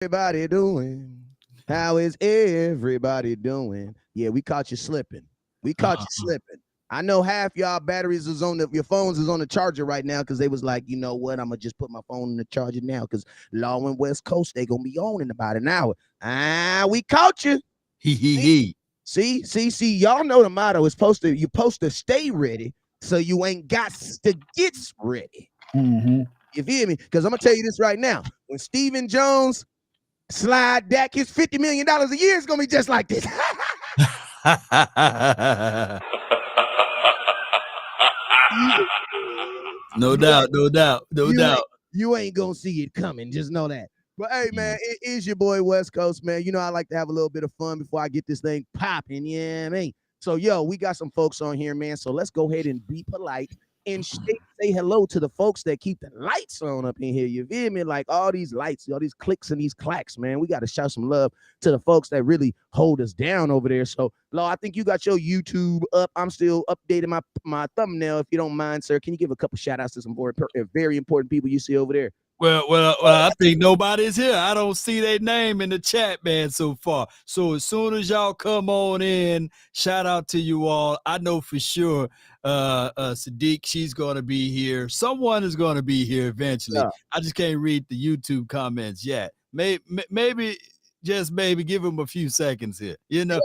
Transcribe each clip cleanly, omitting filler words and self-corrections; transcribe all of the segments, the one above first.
Everybody doing? How is everybody doing? Yeah, we caught you slipping. We caught you Uh-uh. slipping. I know half y'all batteries is on your phones is on the charger right now because they was like, you know what? I'm gonna just put my phone in the charger now because Law and West Coast they gonna be on in about an hour. We caught you. He he See, he. see. Y'all know the motto is you're supposed to stay ready so you ain't got to get ready. Mm-hmm. You feel me? Because I'm gonna tell you this right now. When Stephen Jones slide Dak his $50 million a year, it's gonna be just like this. you, No you doubt, ain't no doubt, no you doubt. ain't you ain't gonna see it coming. Just know that. But hey, man, Mm. it is your boy West Coast, man. You know I like to have a little bit of fun before I get this thing popping. Yeah, I mean. So yo, we got some folks on here, man. So let's go ahead and be polite and say hello to the folks that keep the lights on up in here. You feel me? Like all these lights, all these clicks and these clacks, man. We got to shout some love to the folks that really hold us down over there. So, Law, I think you got your YouTube up. I'm still updating my thumbnail. If you don't mind, sir, can you give a couple shout outs to some very important people you see over there? Well, I think nobody's here. I don't see their name in the chat, man, so far. So as soon as y'all come on in, shout out to you all. I know for sure Sadiq, she's going to be here. Someone is going to be here eventually. Yeah. I just can't read the YouTube comments yet. Maybe, just maybe give them a few seconds here, you know?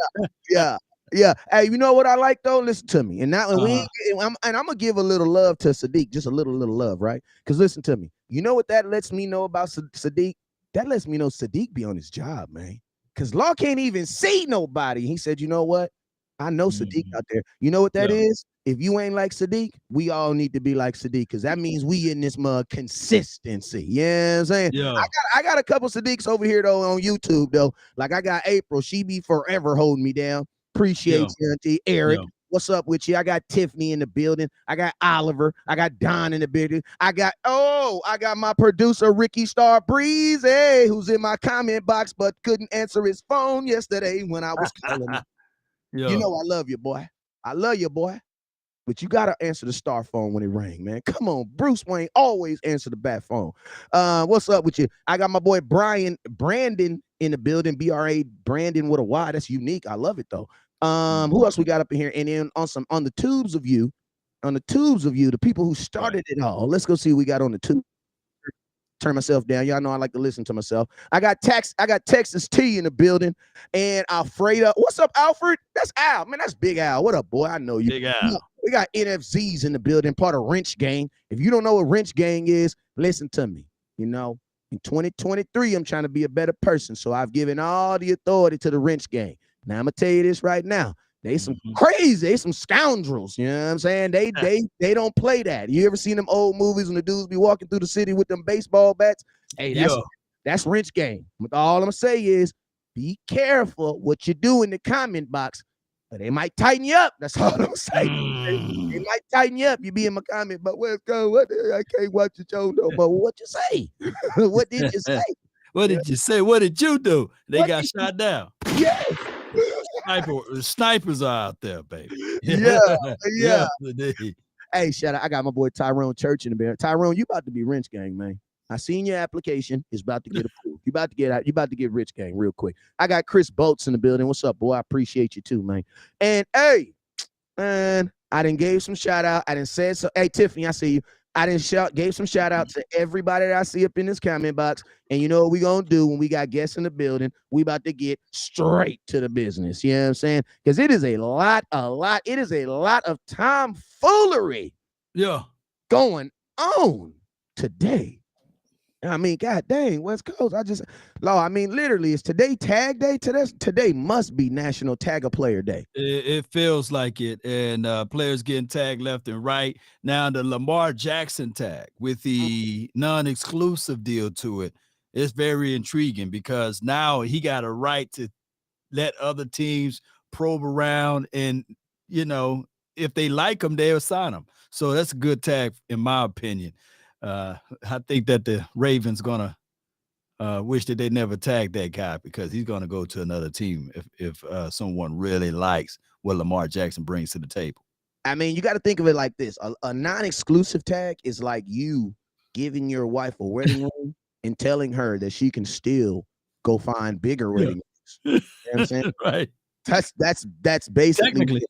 Yeah. Yeah. Hey, you know what I like though? Listen to me. And now and Uh-huh. I'm gonna give a little love to Sadiq, just a little love, right? Because listen to me. You know what that lets me know about Sadiq? That lets me know Sadiq be on his job, man. Because Law can't even see nobody. He said, you know what? I know Sadiq Mhm. out there. You know what that Yeah. is? If you ain't like Sadiq, we all need to be like Sadiq because that means we in this mug consistency. You know what I'm saying? Yeah. I got a couple Sadiqs over here though on YouTube though. Like I got April, she be forever holding me down. Yeah. Appreciate you, Auntie. Eric, Yeah. what's up with you? I got Tiffany in the building. I got Oliver. I got Don in the building. I got my producer Ricky Star Breezy, who's in my comment box but couldn't answer his phone yesterday when I was calling him. You Yeah. know I love you, boy. I love you, boy. But you gotta answer the star phone when it rang, man. Come on, Bruce Wayne always answer the bat phone. What's up with you? I got my boy Brandon in the building. Brandon with a Y. That's unique. I love it though. Who else we got up in here? And then on the tubes of you, the people who Right. started it all. Let's go see what we got on the tube. Turn myself down. Y'all know I like to listen to myself. I got Texas T in the building, and Alfredo. What's up, Alfred? That's Al, man. That's Big Al. What up, boy? I know you. Big Al. We got NFZs in the building, part of Wrench Gang. If you don't know what Wrench Gang is, listen to me. You know, in 2023, I'm trying to be a better person, so I've given all the authority to the Wrench Gang. Now I'm gonna tell you this right now. They some Mhm. crazy, they some scoundrels. You know what I'm saying? They don't play that. You ever seen them old movies when the dudes be walking through the city with them baseball bats? Hey, Yeah. that's Wrench Game. All I'm gonna say is be careful what you do in the comment box. They might tighten you up. That's all I'm saying. They Mm. might tighten you up. You be in my comment, but where's go? What I can't watch the show no more. What you say? What did you say? What Yeah. did you say? What did you do? They What got did you? shot down. Yes. Snipers are out there, baby. Yeah. Yeah. Yeah, indeed. Hey, shout out. I got my boy Tyrone Church in the band. Tyrone, you about to be Rich Gang, man. I seen your application. It's about to get approved. You about to get out. You about to get Rich Gang real quick. I got Chris Bolts in the building. What's up, boy? I appreciate you too, man. And hey, man, I didn't gave some shout out. I didn't say so. Hey, Tiffany, I see you. I didn't gave some shout out to everybody that I see up in this comment box. And you know what we gonna do when we got guests in the building? We about to get straight to the business. You know what I'm saying? Because it is a lot. It is a lot of tomfoolery Yeah. going on today. I mean, god dang, West Coast. I mean, literally, is today tag day? Today must be National Tag a Player Day. It feels like it. And players getting tagged left and right. Now the Lamar Jackson tag with the non-exclusive deal to it is very intriguing because now he got a right to let other teams probe around and, you know, if they like him, they'll sign him. So that's a good tag, in my opinion. I think that the Ravens gonna wish that they never tagged that guy because he's gonna go to another team if someone really likes what Lamar Jackson brings to the table. I mean, you got to think of it like this: a non-exclusive tag is like you giving your wife a wedding ring and telling her that she can still go find bigger Yeah. ready. You know what I'm saying? Right. That's basically Technically.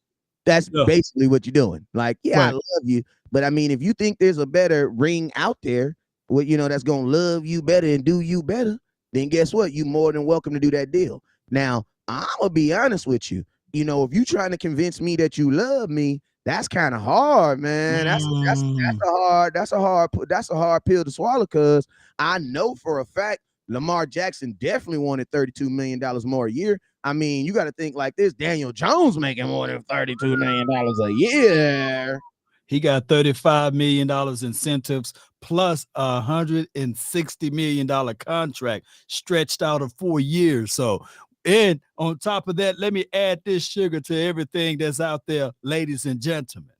that's Yeah. basically what you're doing. Like, yeah, I Right. love you, but I mean, if you think there's a better ring out there, what that's gonna love you better and do you better, then guess what? You more than welcome to do that deal. Now, I'm gonna be honest with you. If you trying to convince me that you love me, that's kind of hard, man. Mm. That's a hard pill to swallow. Cause I know for a fact Lamar Jackson definitely wanted $32 million more a year. I mean, you got to think like this. Daniel Jones making more than $32 million a year. He got $35 million incentives plus $160 million contract stretched out of 4 years. So, and on top of that, let me add this sugar to everything that's out there, ladies and gentlemen.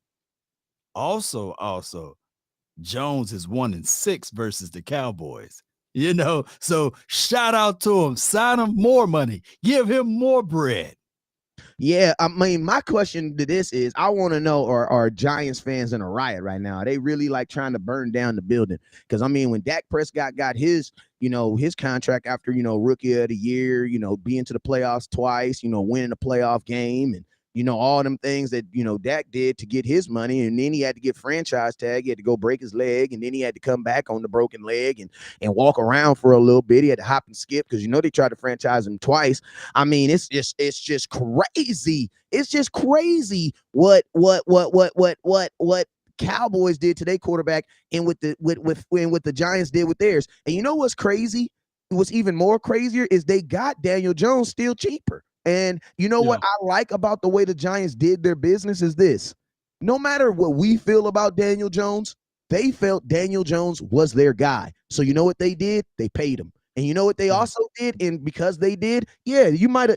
Also, Jones is 1-6 versus the Cowboys. So shout out to him. Sign him more money. Give him more bread. Yeah, I mean, my question to this is, I want to know, are Giants fans in a riot right now? Are they really like trying to burn down the building? Because I mean, when Dak Prescott got his contract after rookie of the year, being to the playoffs twice, winning a playoff game, and all them things that Dak did to get his money, and then he had to get franchise tag. He had to go break his leg, and then he had to come back on the broken leg and walk around for a little bit. He had to hop and skip because they tried to franchise him twice. I mean, it's just crazy. It's just crazy what Cowboys did to their quarterback, and what the Giants did with theirs. And you know what's crazy? What's even more crazier is they got Daniel Jones still cheaper. And you know what I like about the way the Giants did their business is this. No matter what we feel about Daniel Jones, they felt Daniel Jones was their guy. So you know what they did? They paid him. And you know what they also did? And because they did, yeah, you might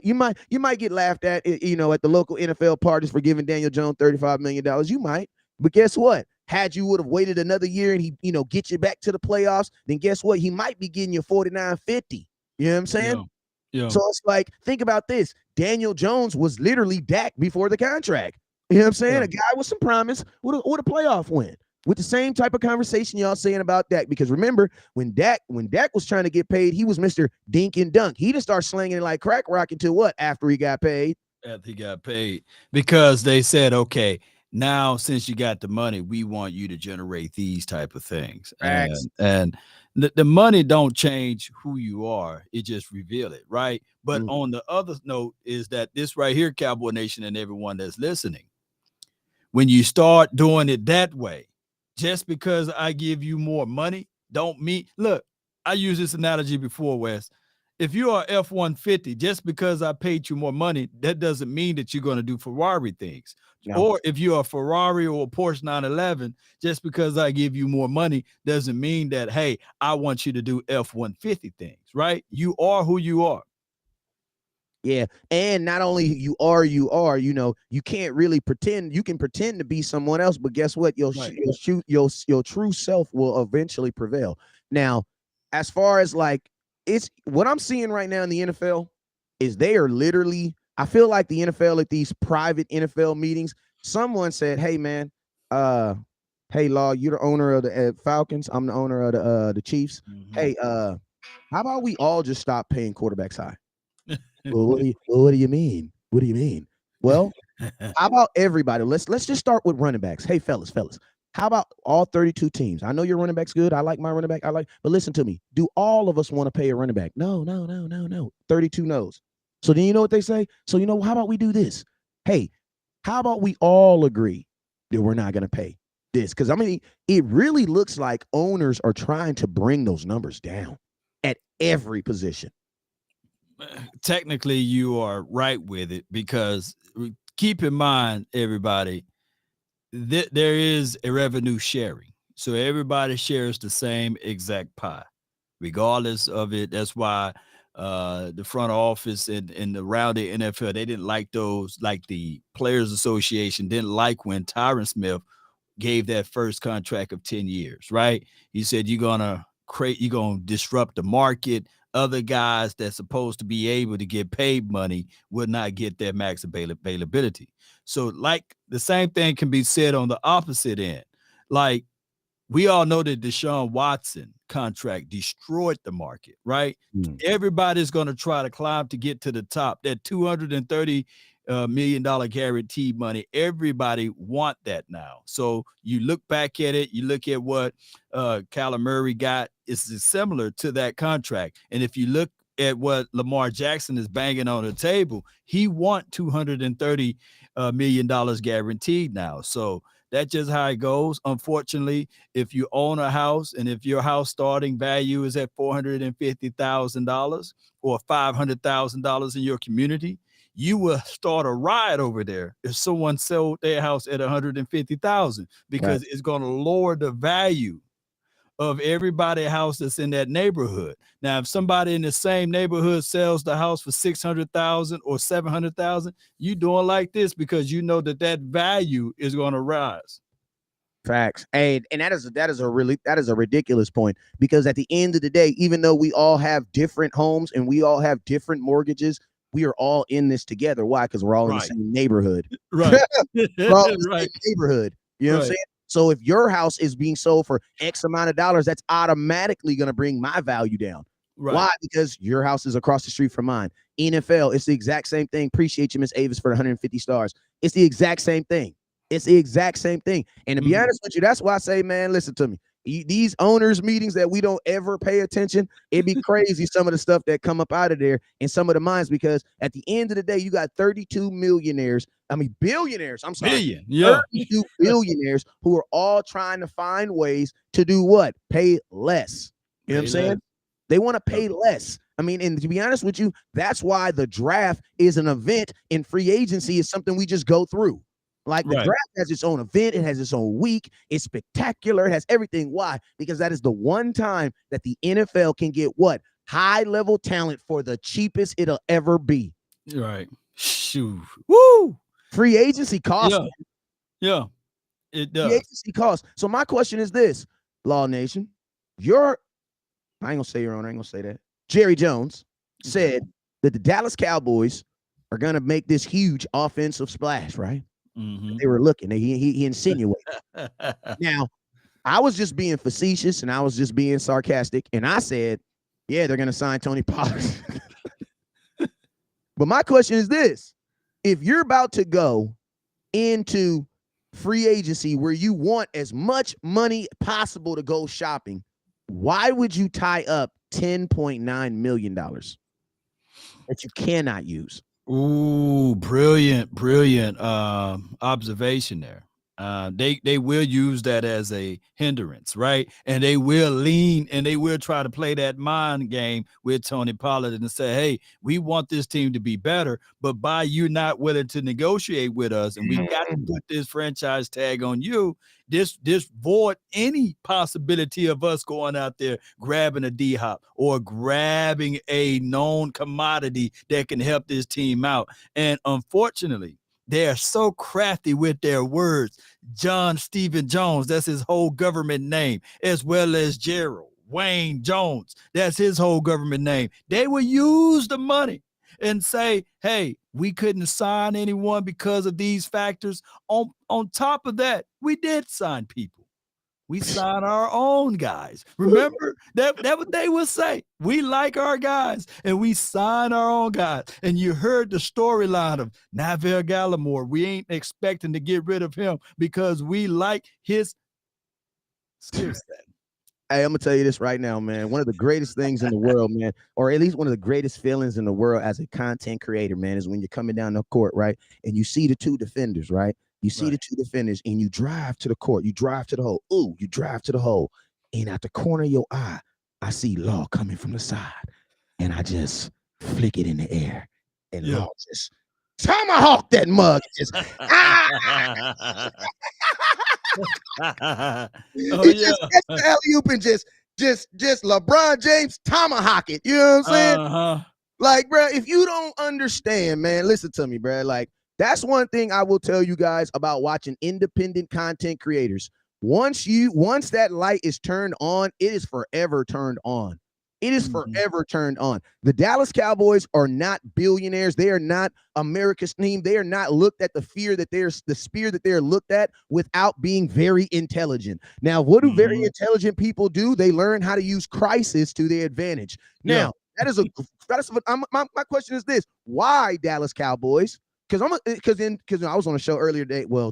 get laughed at, at the local NFL parties for giving Daniel Jones $35 million. You might. But guess what? Had you would have waited another year and he, get you back to the playoffs, then guess what? He might be getting you 49-50. You know what I'm saying? Yeah. So it's like, think about this. Daniel Jones was literally Dak before the contract. You know what I'm saying? A guy with some promise with a playoff win. With the same type of conversation y'all saying about Dak. Because remember, when Dak was trying to get paid, he was Mr. Dink and Dunk. He didn't start slinging it like crack rock until what? After he got paid. After he got paid. Because they said, okay, now since you got the money, we want you to generate these type of things. And the money don't change who you are. It just reveal it, right? But on the other note is that this right here, Cowboy Nation and everyone that's listening, when you start doing it that way, just because I give you more money, don't mean, look, I used this analogy before, Wes. If you are F-150, just because I paid you more money, that doesn't mean that you're going to do Ferrari things. No. Or if you're a Ferrari or a Porsche 911, just because I give you more money doesn't mean that, hey, I want you to do F-150 things, right? You are who you are. Yeah, and not only you are, you can't really pretend. You can pretend to be someone else, but guess what? Your true self will eventually prevail. Now, as far as like, it's what I'm seeing right now in the NFL is they are literally, I feel like the NFL at these private NFL meetings, someone said, "Hey man, hey Law, you're the owner of the Falcons. I'm the owner of the Chiefs. Hey, how about we all just stop paying quarterbacks high?" Well, what do you mean? What do you mean? Well, how about everybody? Let's just start with running backs. Hey, fellas. How about all 32 teams? I know your running back's good. I like my running back. But listen to me. Do all of us want to pay a running back? No. 32 no's. So then you know what they say? So how about we do this? Hey, how about we all agree that we're not going to pay this? Because I mean, it really looks like owners are trying to bring those numbers down at every position. Technically, you are right with it, because keep in mind, everybody, there is a revenue sharing. So everybody shares the same exact pie, regardless of it. That's why the front office and around the NFL, they didn't like those, like the Players Association didn't like when Tyron Smith gave that first contract of 10 years, right? He said, you're going to disrupt the market. Other guys that's supposed to be able to get paid money would not get their max availability. So like the same thing can be said on the opposite end. Like, we all know that Deshaun Watson contract destroyed the market, right? Mm. Everybody's going to try to climb to get to the top. That $230 million guaranteed money, everybody want that now. So you look back at it, you look at what Kyler Murray got, it's similar to that contract. And if you look at what Lamar Jackson is banging on the table, he want $230 million guaranteed now. So that's just how it goes. Unfortunately, if you own a house and if your house starting value is at $450,000 or $500,000 in your community, you will start a riot over there if someone sold their house at 150,000 because it's going to lower the value of everybody's house that's in that neighborhood. Now, if somebody in the same neighborhood sells the house for 600,000 or 700,000, you doing like this because you know that that value is going to rise. Facts. And that is a ridiculous point, because at the end of the day, even though we all have different homes and we all have different mortgages, we are all in this together. Why? Because we're all in the same neighborhood. Right. We're all in the same neighborhood. You know what I'm saying? So if your house is being sold for X amount of dollars, that's automatically going to bring my value down. Right. Why? Because your house is across the street from mine. NFL, it's the exact same thing. Appreciate you, Miss Avis, for the 150 stars. It's the exact same thing. It's the exact same thing. And to be honest with you, that's why I say, man, listen to me. These owners meetings that we don't ever pay attention, it'd be crazy some of the stuff that come up out of there and some of the minds, because at the end of the day, you got 32 millionaires. I mean, billionaires. I'm sorry. 32 billionaires who are all trying to find ways to do what? Pay less. You know what I'm saying? They want to pay less. I mean, and to be honest with you, that's why the draft is an event and free agency is something we just go through. Like the draft has its own event. It has its own week. It's spectacular. It has everything. Why? Because that is the one time that the NFL can get what? High-level talent for the cheapest it'll ever be. Right. Shoo. Woo! Free agency costs. Yeah. It does. Free agency costs. So my question is this, Law Nation. I ain't going to say your own. I ain't going to say that. Jerry Jones said that the Dallas Cowboys are going to make this huge offensive splash, right? They were looking. He insinuated. Now, I was just being facetious and I was just being sarcastic. And I said, yeah, they're going to sign Tony Pollard. But my question is this. If you're about to go into free agency where you want as much money possible to go shopping, why would you tie up $10.9 million that you cannot use? Ooh, brilliant observation there. They will use that as a hindrance, right? And they will lean and they will try to play that mind game with Tony Pollard and say, hey, we want this team to be better, but by you not willing to negotiate with us, and we've got to put this franchise tag on you, this void any possibility of us going out there grabbing a D-Hop or grabbing a known commodity that can help this team out. And unfortunately, they are so crafty with their words. John Stephen Jones, that's his whole government name, as well as Gerald Wayne Jones, that's his whole government name. They will use the money and say, hey, we couldn't sign anyone because of these factors. On top of that, we did sign people. We sign our own guys. Remember that what they would say. We like our guys and we sign our own guys. And you heard the storyline of Neville Gallimore. We ain't expecting to get rid of him because we like his skill set. Hey, I'm gonna tell you this right now, man. One of the greatest things in the world, man, or at least one of the greatest feelings in the world as a content creator, man, is when you're coming down the court, right? And you see the two defenders, right? You see the two defenders and you drive to the court, you drive to the hole. Ooh, you drive to the hole. And at the corner of your eye, I see Law coming from the side. And I just flick it in the air. And Law just tomahawk that mug. Just just gets the alley-oop and just LeBron James tomahawk it. You know what I'm saying? Like, bro, if you don't understand, man, listen to me, bro. Like, that's one thing I will tell you guys about watching independent content creators. Once that light is turned on, it is forever turned on. It is forever turned on. The Dallas Cowboys are not billionaires. They are not America's team. They are not looked at the spear that they're looked at without being very intelligent. Now, what do very intelligent people do? They learn how to use crisis to their advantage. Now, my question is this: why Dallas Cowboys? Because I was on a show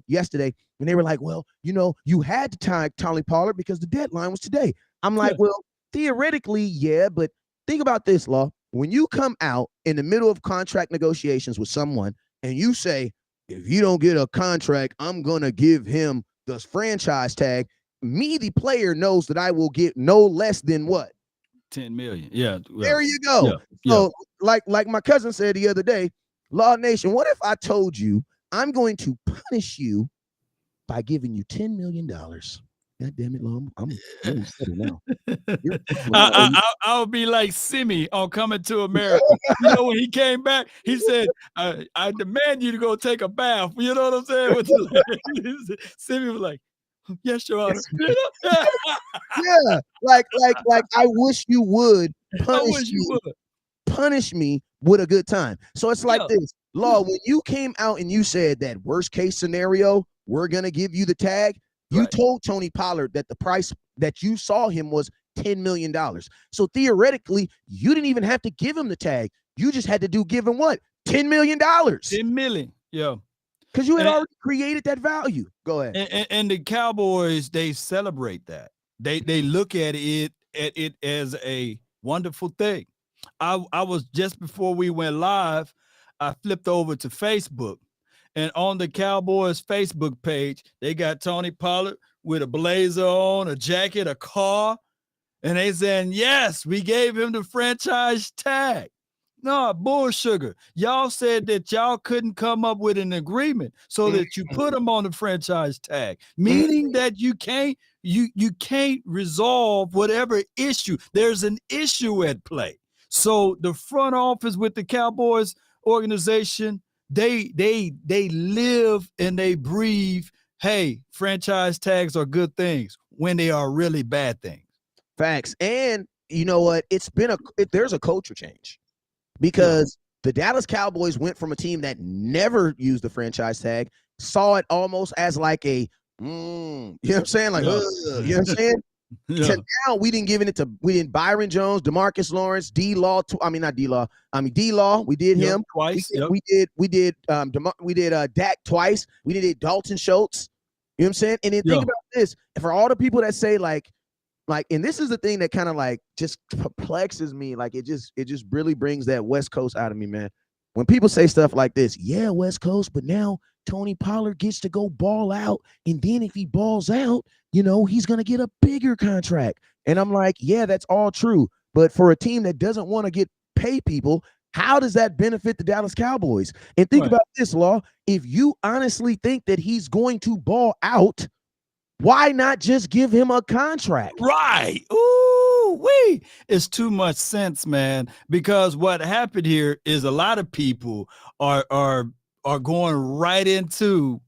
yesterday, and they were like, well, you had to tie Tony Pollard because the deadline was today. I'm like, well, theoretically, yeah, but think about this, Law. When you come out in the middle of contract negotiations with someone and you say, if you don't get a contract, I'm going to give him the franchise tag, me, the player, knows that I will get no less than what? 10 million. Yeah. Well, there you go. So like my cousin said the other day, Law Nation, what if I told you I'm going to punish you by giving you $10 million? God damn it, Law. I'm really steady now. I'll be like Simi on Coming to America. When he came back, he said, I demand you to go take a bath. You know what I'm saying? Simi was like, yes, Your Honor. Yeah, like I wish you would punish me with a good time. So it's like this, Law, when you came out and you said that worst case scenario, we're gonna give you the tag. You told Tony Pollard that the price that you saw him was $10 million. So theoretically, you didn't even have to give him the tag. You just had to give him what? $10 million. $10 million. Yeah. Because you had already created that value. Go ahead. And the Cowboys, they celebrate that. They look at it as a wonderful thing. I was, just before we went live, I flipped over to Facebook. And on the Cowboys Facebook page, they got Tony Pollard with a blazer on, a jacket, a car. And they saying, yes, we gave him the franchise tag. No, bull sugar. Y'all said that y'all couldn't come up with an agreement so that you put him on the franchise tag, meaning that you can't resolve whatever issue. There's an issue at play. So the front office with the Cowboys organization, they live and they breathe, hey, franchise tags are good things when they are really bad things. Facts. And you know what? There's a culture change, because the Dallas Cowboys went from a team that never used the franchise tag, saw it almost as like a, you know what I'm saying? Like, you know what I'm saying? To now, we did Byron Jones, DeMarcus Lawrence, D-Law. D-Law. We did him twice. We did Dak twice. We did Dalton Schultz. You know what I'm saying? And then think about this. And for all the people that say like, and this is the thing that kind of like just perplexes me. Like it just really brings that West Coast out of me, man. When people say stuff like this, yeah, West Coast, but now Tony Pollard gets to go ball out. And then if he balls out, he's going to get a bigger contract. And I'm like, yeah, that's all true. But for a team that doesn't want to pay people, how does that benefit the Dallas Cowboys? And think about this, Law. If you honestly think that he's going to ball out, why not just give him a contract? Right. Ooh, it's too much sense, man. Because what happened here is a lot of people are going right into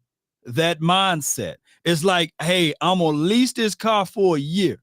that mindset. It's like, hey, I'm gonna lease this car for a year,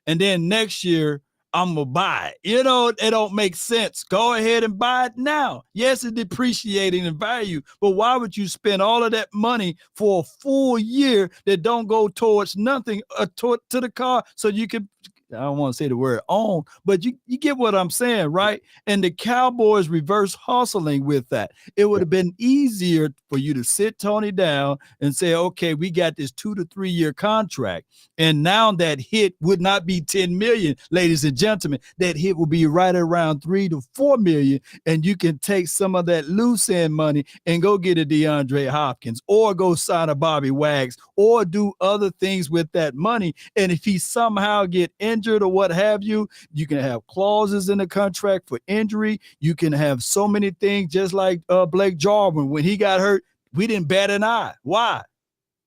and then next year I'm gonna buy it. It don't make sense. Go ahead and buy it now. Yes, it's depreciating in value, but why would you spend all of that money for a full year that don't go towards nothing to the car so you can, I don't want to say the word own, but you get what I'm saying, right? And the Cowboys reverse hustling with that. It would have been easier for you to sit Tony down and say, okay, we got this 2 to 3 year contract. And now that hit would not be 10 million, ladies and gentlemen. That hit will be right around 3 to 4 million. And you can take some of that loose end money and go get a DeAndre Hopkins, or go sign a Bobby Wags, or do other things with that money. And if he somehow get injured or what have you, you can have clauses in the contract for injury. You can have so many things, just like Blake Jarwin. When he got hurt, we didn't bat an eye. Why?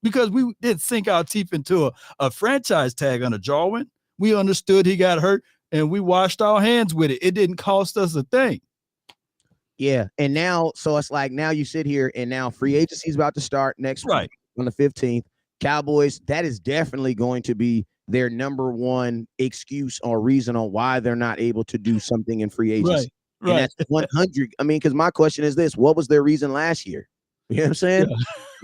Because we didn't sink our teeth into a franchise tag on a Jarwin. We understood he got hurt and we washed our hands with it. It didn't cost us a thing. Yeah. And now, so it's like, now you sit here and now free agency is about to start next week on the 15th. Cowboys, that is definitely going to be their number one excuse or reason on why they're not able to do something in free agency. Right. And that's 100. I mean, because my question is this: what was their reason last year? You know what I'm saying? Yeah.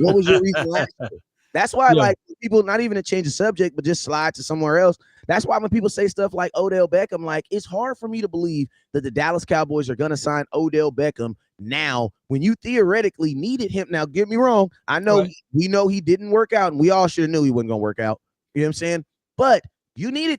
What was your reason last year? That's why, Yeah. like, people, not even to change the subject, but just slide to somewhere else. That's why when people say stuff like Odell Beckham, like, it's hard for me to believe that the Dallas Cowboys are going to sign Odell Beckham now when you theoretically needed him. Now, get me wrong. I know we know he didn't work out, and we all should have knew he wasn't going to work out. You know what I'm saying? But you needed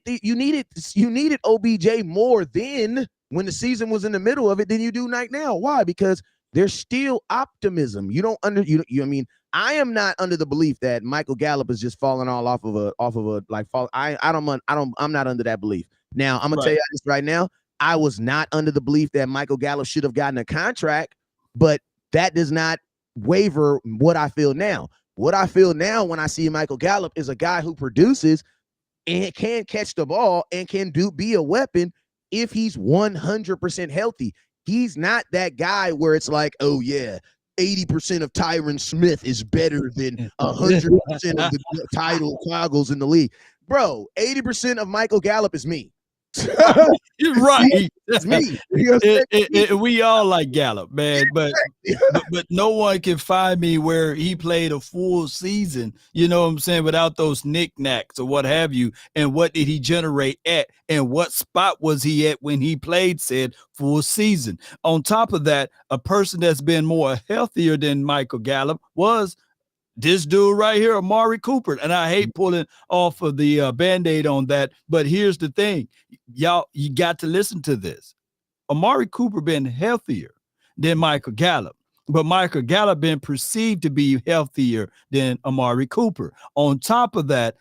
OBJ more then when the season was in the middle of it than you do right now. Why? Because there's still optimism. You don't I mean, I am not under the belief that Michael Gallup is just falling all off of a like fall. I'm not under that belief. Now, I'm gonna tell you this right now. I was not under the belief that Michael Gallup should have gotten a contract, but that does not waver what I feel now. What I feel now when I see Michael Gallup is a guy who produces and can catch the ball and can be a weapon if he's 100% healthy. He's not that guy where it's like, oh yeah, 80% of Tyron Smith is better than 100% of the title toggles in the league. Bro, 80% of Michael Gallup is me. You're right. It's me. You know we all like Gallup, man, but no one can find me where he played a full season, you know what I'm saying, without those knickknacks or what have you. And what did he generate at, and what spot was he at when he played said full season? On top of that, a person that's been more healthier than Michael Gallup was this dude right here, Amari Cooper. And I hate pulling off of the Band-Aid on that, but here's the thing. Y'all, you got to listen to this. Amari Cooper been healthier than Michael Gallup, but Michael Gallup been perceived to be healthier than Amari Cooper. On top of that,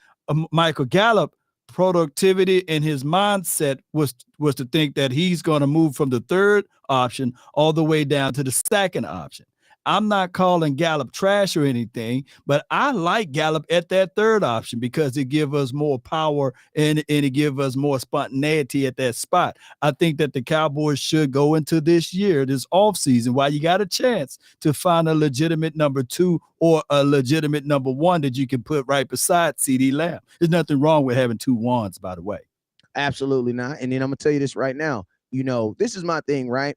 Michael Gallup productivity and his mindset was to think that he's going to move from the third option all the way down to the second option. I'm not calling Gallup trash or anything, but I like Gallup at that third option because it gives us more power and it gives us more spontaneity at that spot. I think that the Cowboys should go into this year, this offseason, while you got a chance to find a legitimate number 2 or a legitimate number 1 that you can put right beside CeeDee Lamb. There's nothing wrong with having 2 ones, by the way. Absolutely not. And then I'm going to tell you this right now. You know, this is my thing, right?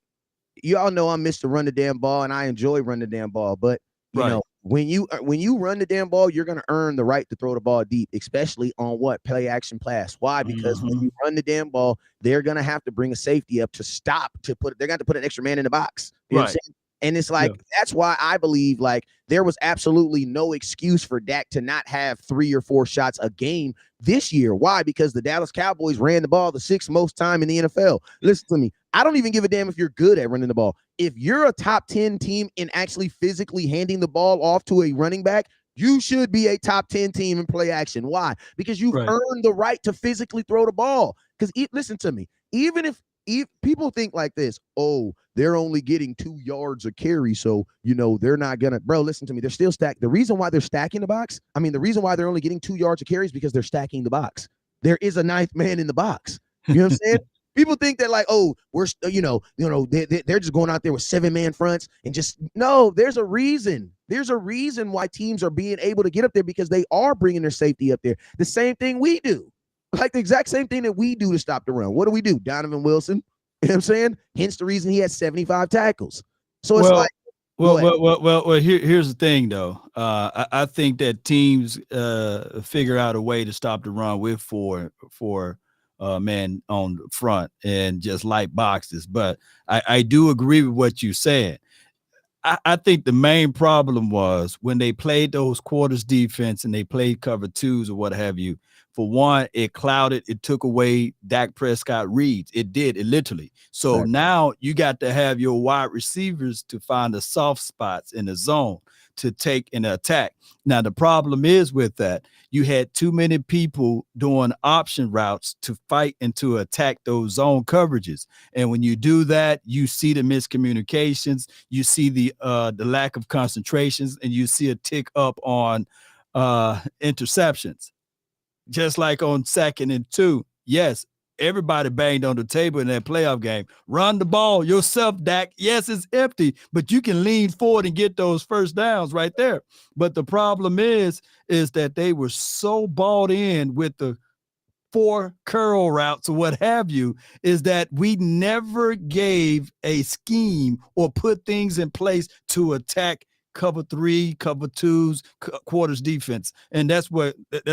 You all know I'm Mr. Run the damn ball, and I enjoy running the damn ball. But you know, when you run the damn ball, you're gonna earn the right to throw the ball deep, especially on what play action pass. Why? Because when you run the damn ball, they're gonna have to bring a safety up to stop to put. They're gonna have to put an extra man in the box. You know what I'm saying? And it's like that's why I believe like there was absolutely no excuse for Dak to not have 3 or 4 shots a game this year. Why? Because the Dallas Cowboys ran the ball the 6th most time in the NFL. Listen to me. I don't even give a damn if you're good at running the ball. If you're a top 10 team in actually physically handing the ball off to a running back, you should be a top 10 team in play action. Why? Because you've earned the right to physically throw the ball. Because listen to me, even if people think like this, oh, they're only getting 2 yards a carry, so you know they're not gonna. Bro, listen to me. They're still stacked. The reason why they're stacking the box, I mean, the reason why they're only getting 2 yards a carry is because they're stacking the box. There is a 9th man in the box. You know what I'm saying? People think that like, oh, we're they're just going out there with 7-man fronts and just no. There's a reason. There's a reason why teams are being able to get up there because they are bringing their safety up there. The same thing we do, like the exact same thing that we do to stop the run. What do? Donovan Wilson. You know what I'm saying? Hence the reason he has 75 tackles. So it's here's the thing, though. I think that teams figure out a way to stop the run with four men on the front and just light boxes. But I do agree with what you're saying. I think the main problem was when they played those quarters defense and they played cover 2s or what have you. For one, it took away Dak Prescott reads. It literally. So now you got to have your wide receivers to find the soft spots in the zone to take an attack. Now, the problem is with that, you had too many people doing option routes to fight and to attack those zone coverages. And when you do that, you see the miscommunications, you see the lack of concentrations, and you see a tick up on interceptions. Just like on 2nd and 2, yes, everybody banged on the table in that playoff game. Run the ball yourself, Dak. Yes, it's empty, but you can lean forward and get those first downs right there. But the problem is that they were so bought in with the 4 curl routes or what have you, is that we never gave a scheme or put things in place to attack cover 3, cover 2s, quarters defense. And that's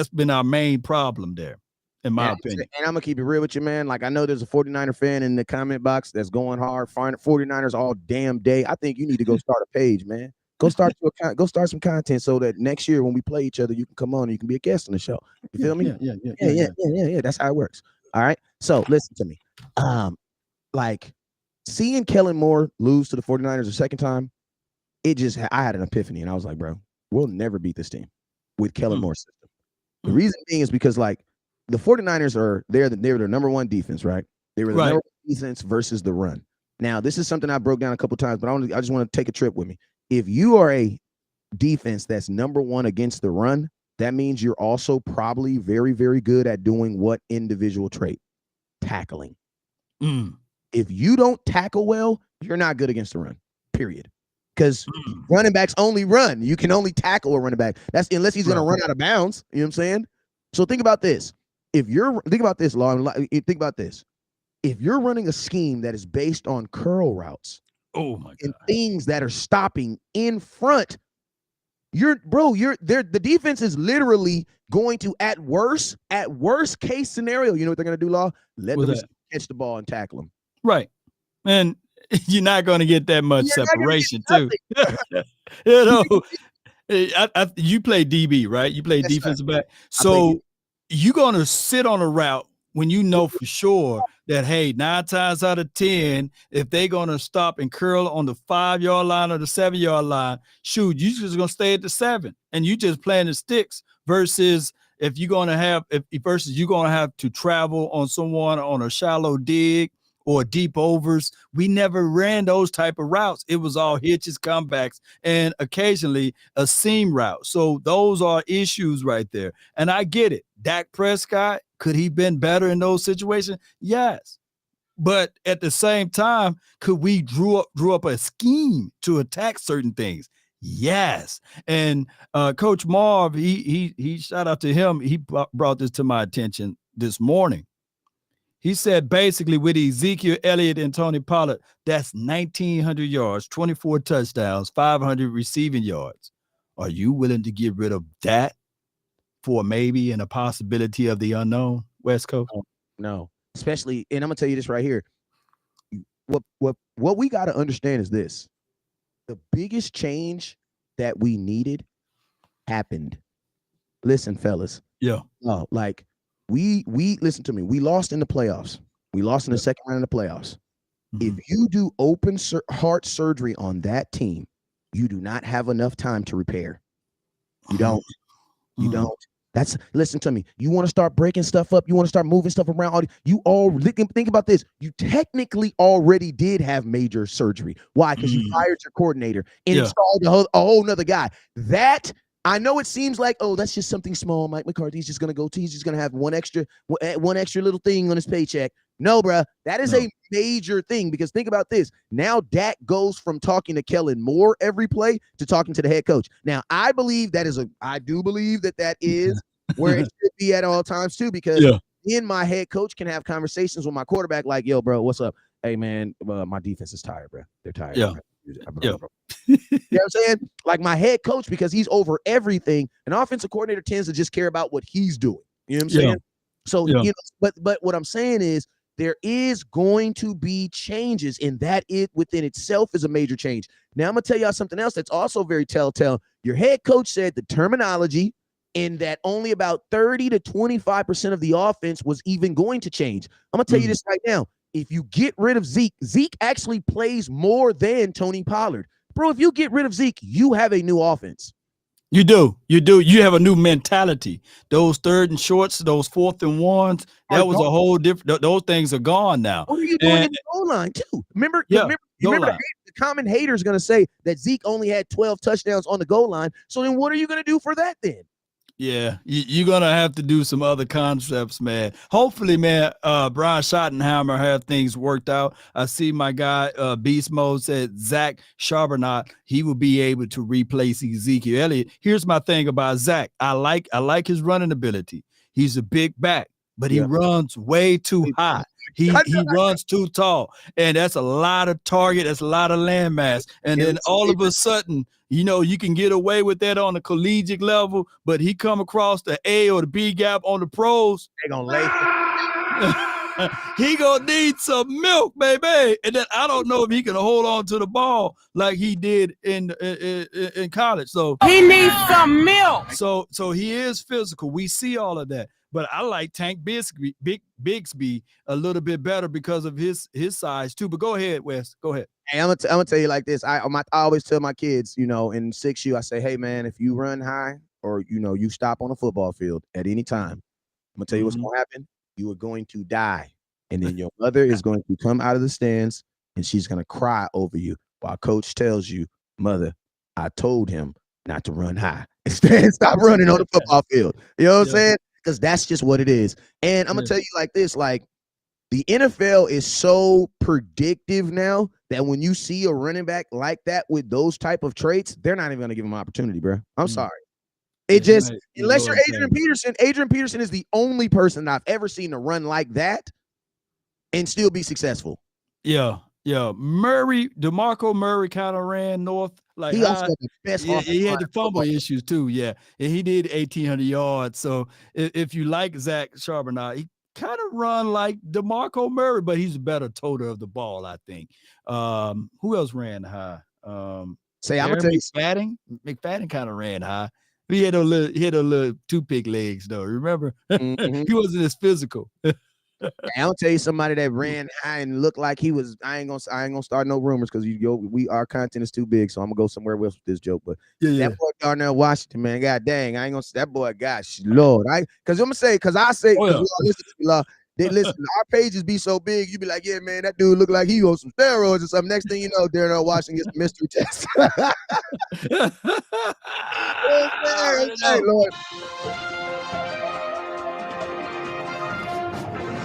been our main problem there, in my opinion. And I'm going to keep it real with you, man. Like, I know there's a 49er fan in the comment box that's going hard, find 49ers all damn day. I think you need to go start a page, man. Go start some content so that next year when we play each other, you can come on and you can be a guest on the show. You feel me? Yeah. That's how it works. All right. So listen to me. Like, seeing Kellen Moore lose to the 49ers a second time, I had an epiphany, and I was like, bro, we'll never beat this team with Kellen Moore's system. The reason being is because, like, the 49ers they're their number one defense, right? They were the number one defense versus the run. Now, this is something I broke down a couple times, but I just want to take a trip with me. If you are a defense that's number one against the run, that means you're also probably very, very good at doing what individual trait? Tackling. If you don't tackle well, you're not good against the run, period. Because running backs only run. You can only tackle a running back. That's unless he's going to run out of bounds. You know what I'm saying? So think about this. Think about this, If you're running a scheme that is based on curl routes, oh my God, and things that are stopping in front, the defense is literally going to, at worst case scenario, you know what they're going to do, Law? Let them catch the ball and tackle them. Right. And you're not going to get that much separation, too. You know, you play DB, right? You play defensive back. So you're going to sit on a route when you know for sure that, hey, 9 times out of 10, if they're going to stop and curl on the 5-yard line or the 7-yard line, shoot, you just going to stay at the 7 and you just playing the sticks versus you're going to have to travel on someone on a shallow dig or deep overs. We never ran those type of routes. It was all hitches, comebacks, and occasionally a seam route. So those are issues right there. And I get it. Dak Prescott, could he been better in those situations? Yes. But at the same time, could we drew up a scheme to attack certain things? Yes. And Coach Marv, he shout out to him. He brought this to my attention this morning. He said basically with Ezekiel Elliott and Tony Pollard, that's 1,900 yards, 24 touchdowns, 500 receiving yards. Are you willing to get rid of that for maybe and a possibility of the unknown, West Coast? No. Especially, and I'm gonna tell you this right here. What we got to understand is this: the biggest change that we needed happened. Listen, fellas. Yeah. No, like we listen to me. We lost in the playoffs. We lost in the second round of the playoffs. If you do open heart surgery on that team, you do not have enough time to repair. You don't. You don't. Listen to me. You want to start breaking stuff up. You want to start moving stuff around. Think about this. You technically already did have major surgery. Why? Because you fired your coordinator and installed a whole nother guy. That, I know it seems like, oh, that's just something small. Mike McCarthy's just going to he's just going to have one extra little thing on his paycheck. No, bruh. That is a major thing, because think about this. Now Dak goes from talking to Kellen Moore every play to talking to the head coach. Now, I do believe that is where it should be at all times too, because then my head coach can have conversations with my quarterback like, yo, bro, what's up? Hey, man, my defense is tired, bro. They're tired. Yeah. You know what I'm saying? Like, my head coach, because he's over everything, an offensive coordinator tends to just care about what he's doing. You know what I'm saying? So, you know, but what I'm saying is, there is going to be changes, and that within itself is a major change. Now, I'm going to tell y'all something else that's also very telltale. Your head coach said the terminology, and that only about 30 to 25% of the offense was even going to change. I'm going to tell you this right now. If you get rid of Zeke actually plays more than Tony Pollard. Bro, if you get rid of Zeke, you have a new offense. You do. You have a new mentality. Those 3rd and shorts, those 4th and 1s, that was a whole different. Those things are gone now. What are you doing in the goal line too? Remember, the common hater is going to say that Zeke only had 12 touchdowns on the goal line. So then what are you going to do for that then? Yeah, you're going to have to do some other concepts, man. Hopefully, man, Brian Schottenheimer have things worked out. I see my guy, Beast Mode, said Zach Charbonnet, he will be able to replace Ezekiel Elliott. Here's my thing about Zach. I like his running ability. He's a big back, but he runs way too high. He runs too tall, and that's a lot of target. That's a lot of landmass. And then all of a sudden, you know, you can get away with that on the collegiate level, but he come across the A or the B gap on the pros. They gonna lay. He gonna need some milk, baby. And then I don't know if he can hold on to the ball like he did in college. So he needs some milk. So he is physical. We see all of that. But I like Tank Bigsby a little bit better because of his size too. But go ahead, Wes. Go ahead. Hey, I'm gonna tell you like this. I always tell my kids, you know, in 6U, I say, hey man, if you run high or you know you stop on a football field at any time, I'm gonna tell you what's gonna happen. You are going to die, and then your mother is going to come out of the stands and she's gonna cry over you while coach tells you, mother, I told him not to run high. Instead, stop running on the football field. You know what I'm saying? Because that's just what it is. And I'm gonna tell you like this, like the NFL is so predictive now that when you see a running back like that with those type of traits, they're not even gonna give him an opportunity, bro. I'm sorry. It just unless you're Adrian Peterson. Adrian Peterson is the only person I've ever seen to run like that and still be successful. Yeah. DeMarco Murray kind of ran north. Like he also had the best. He had the fumble issues too. Yeah, and he did 1,800 yards. So if you like Zach Charbonnet, he kind of run like DeMarco Murray, but he's a better toter of the ball, I think. Who else ran high? I'm gonna tell you, McFadden kind of ran high. He had a little toothpick legs though. Remember, he wasn't as physical. I'll tell you somebody that ran high and looked like he was. I ain't gonna start no rumors because our content is too big, so I'm gonna go somewhere else with this joke. But that boy Darnell Washington, man, god dang, I ain't gonna. That boy, gosh, Lord, because I say, listen to me, Law. Listen, our pages be so big, you be like, yeah, man, that dude look like he on some steroids or something. Next thing you know, Darnell Washington gets a mystery test. Hey, Lord.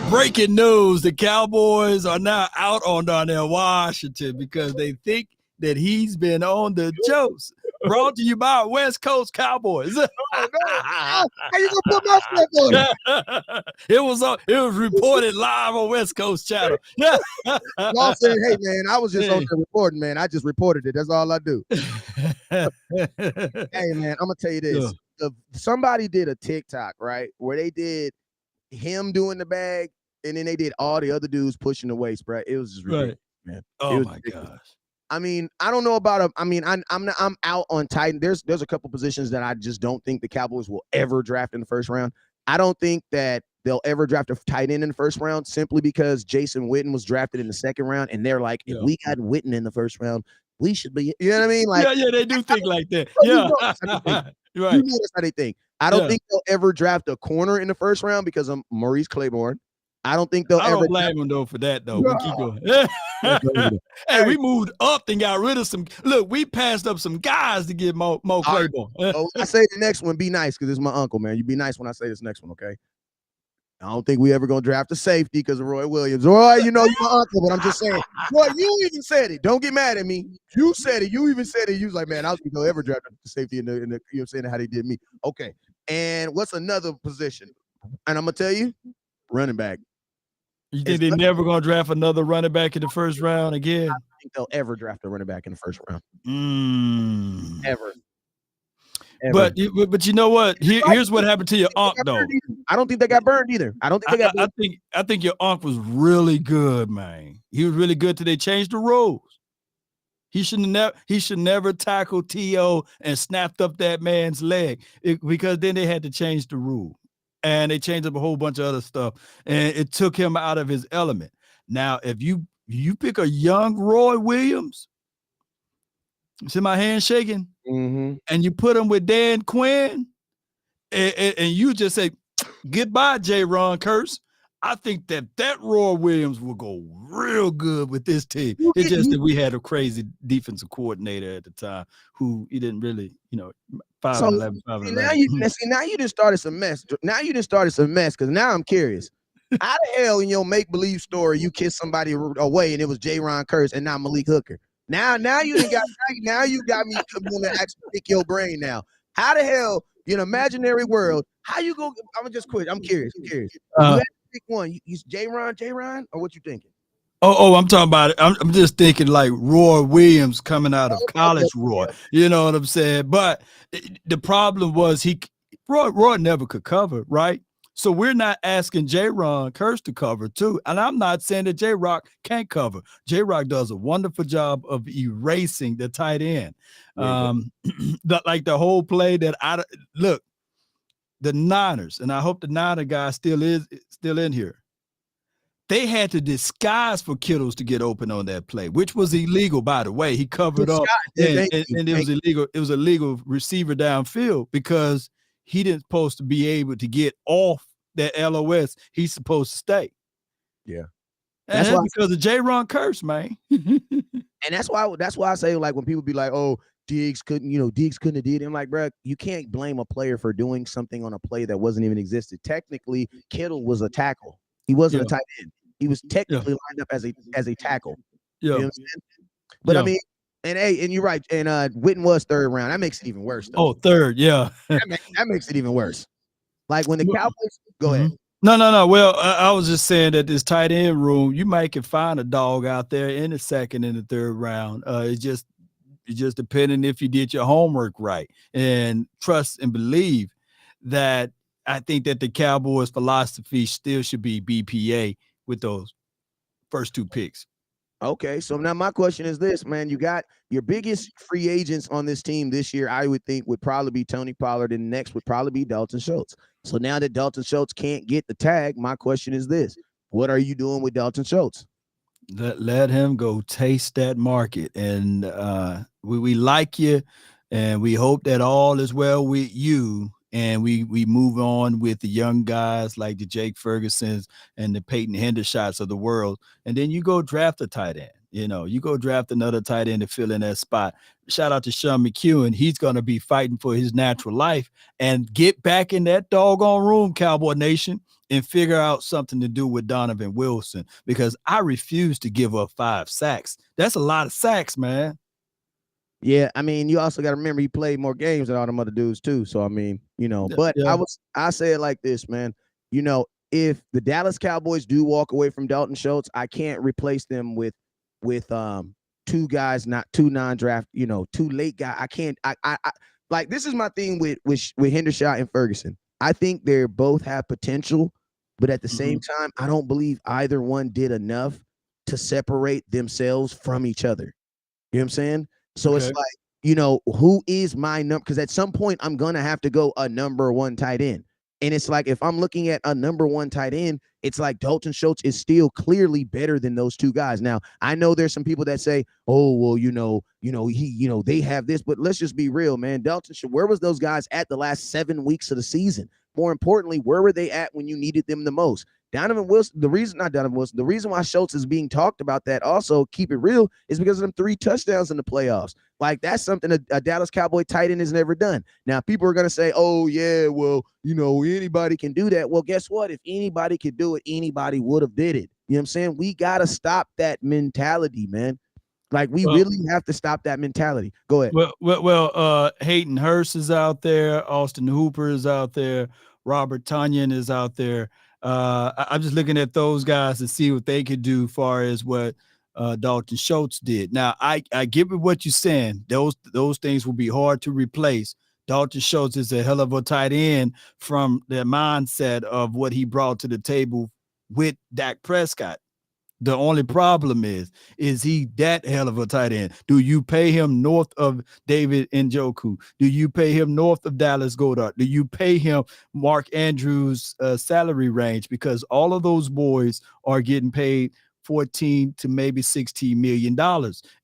Breaking news, the Cowboys are now out on Darnell Washington because they think that he's been on the jokes. Brought to you by West Coast Cowboys. How you gonna put my stuff on it? It was reported live on West Coast channel. Law said, hey man, I was just on there reporting, man. I just reported it. That's all I do. Hey man, I'm gonna tell you this. Somebody did a TikTok, right? Where they did him doing the bag, and then they did all the other dudes pushing the waist, bro. It was just ridiculous, man. Oh my gosh. I mean, I don't know about I'm out on Titan. There's a couple positions that I just don't think the Cowboys will ever draft in the first round. I don't think that they'll ever draft a tight end in the first round simply because Jason Witten was drafted in the second round, and they're like, if we got Witten in the first round, we should be. You know what I mean? Like, yeah, they do think like that. Yeah, right. You know that's how they think. I don't think they'll ever draft a corner in the first round because of Maurice Claiborne. I don't think they'll ever. I don't blame them though for that though. We keep going. Hey, we moved up and got rid of some. Look, we passed up some guys to get Mo Claiborne. I say the next one, be nice because it's my uncle, man. You be nice when I say this next one, okay? I don't think we ever gonna draft a safety because of Roy Williams. Roy, you know you're my uncle, but I'm just saying, Roy, you even said it. Don't get mad at me. You said it. You even said it. You was like, man, I don't think they'll ever draft a safety in the you know what I'm saying, how they did me. Okay. And what's another position? And I'm gonna tell you, running back. You think they're never gonna draft another running back in the first round again? I don't think they'll ever draft a running back in the first round. Ever. But you know what? Here's what happened to your uncle, though. I don't think they got burned either. I don't think they got burned. I think your uncle was really good, man. He was really good till they changed the rules. He should never tackle T.O. and snapped up that man's leg because then they had to change the rule. And they changed up a whole bunch of other stuff. And it took him out of his element. Now, if you pick a young Roy Williams, see my hand shaking? And you put him with Dan Quinn, and you just say, goodbye, J. Ron Curse. I think that Roy Williams will go real good with this team. It's just that we had a crazy defensive coordinator at the time who he didn't really, 5'11", 5'11". Now you just started some mess. Now you just started some mess because now I'm curious. How the hell in your make-believe story you kissed somebody away and it was J. Ron Curse and not Malik Hooker? Now you got me want to actually pick your brain now. How the hell in an imaginary world, how you go? I'm just quit. I'm curious. You Uh, have to pick one. You J-Ron, or what you thinking? I'm talking about it. I'm just thinking like Roy Williams coming out of Okay. college, Roy. You know what I'm saying? But the problem was Roy never could cover, right? So we're not asking J-Ron Curse to cover too. And I'm not saying that J-Rock can't cover. J-Rock does a wonderful job of erasing the tight end. The whole play that look, the Niners, and I hope the Niner guy still in here. They had to disguise for Kittles to get open on that play, which was illegal, by the way. He covered up, and it was illegal. It was a legal receiver downfield because he didn't supposed to be able to get off that LOS. He's supposed to stay. Yeah, and that's because of J-Ron Curse, man. And that's why I say, like, when people be like, "Oh, Diggs couldn't have did it." I'm like, bro, you can't blame a player for doing something on a play that wasn't even existed. Technically, Kittle was a tackle. He wasn't a tight end. He was technically lined up as a tackle. You know what I'm saying? But I mean, and you're right. And Witten was third round. That makes it even worse, though. Oh, third, yeah. that makes it even worse. Like when the Cowboys go ahead. No. Well, I was just saying that this tight end room, you might can find a dog out there in the second and the third round. It's just depending if you did your homework right, and trust and believe that I think that the Cowboys' philosophy still should be BPA with those first two picks. Okay, so now my question is this, man. You got your biggest free agents on this team this year, I would think would probably be Tony Pollard, and next would probably be Dalton Schultz. So now that Dalton Schultz can't get the tag, my question is this: what are you doing with Dalton Schultz? Let him go taste that market, and we like you, and we hope that all is well with you, and we move on with the young guys like the Jake Fergusons and the Peyton Hendershots of the world, and then you go draft a tight end. You go draft another tight end to fill in that spot. Shout out to Sean McEwen. He's going to be fighting for his natural life, and get back in that doggone room, Cowboy Nation, and figure out something to do with Donovan Wilson, because I refuse to give up 5 sacks. That's a lot of sacks, man. Yeah, I mean, you also got to remember he played more games than all them other dudes too. So I mean, but I say it like this, man. If the Dallas Cowboys do walk away from Dalton Schultz, I can't replace them with two guys, not two non-draft, two late guys. I can't. I like, this is my thing with Hendershot and Ferguson. I think they both have potential, but at the same time, I don't believe either one did enough to separate themselves from each other. You know what I'm saying? So It's like, who is my number? Because at some point, I'm going to have to go a number one tight end. And it's like, if I'm looking at a number one tight end, it's like Dalton Schultz is still clearly better than those two guys. Now, I know there's some people that say, "Oh, well, they have this," but let's just be real, man. Dalton Schultz, where was those guys at the last 7 weeks of the season? More importantly, where were they at when you needed them the most? Donovan Wilson, the reason why Schultz is being talked about, that also, keep it real, is because of them 3 touchdowns in the playoffs. Like, that's something a Dallas Cowboy tight end has never done. Now, people are going to say, "Oh, yeah, well, anybody can do that." Well, guess what? If anybody could do it, anybody would have did it. You know what I'm saying? We got to stop that mentality, man. Like, we really have to stop that mentality. Go ahead. Well, Hayden Hurst is out there. Austin Hooper is out there. Robert Tonyan is out there. I'm just looking at those guys to see what they could do as far as what Dalton Schultz did. Now, I get what you're saying. Those things will be hard to replace. Dalton Schultz is a hell of a tight end from the mindset of what he brought to the table with Dak Prescott. The only problem is he that hell of a tight end? Do you pay him north of David Njoku? Do you pay him north of Dallas Goedert? Do you pay him Mark Andrews' salary range? Because all of those boys are getting paid $14 to maybe $16 million.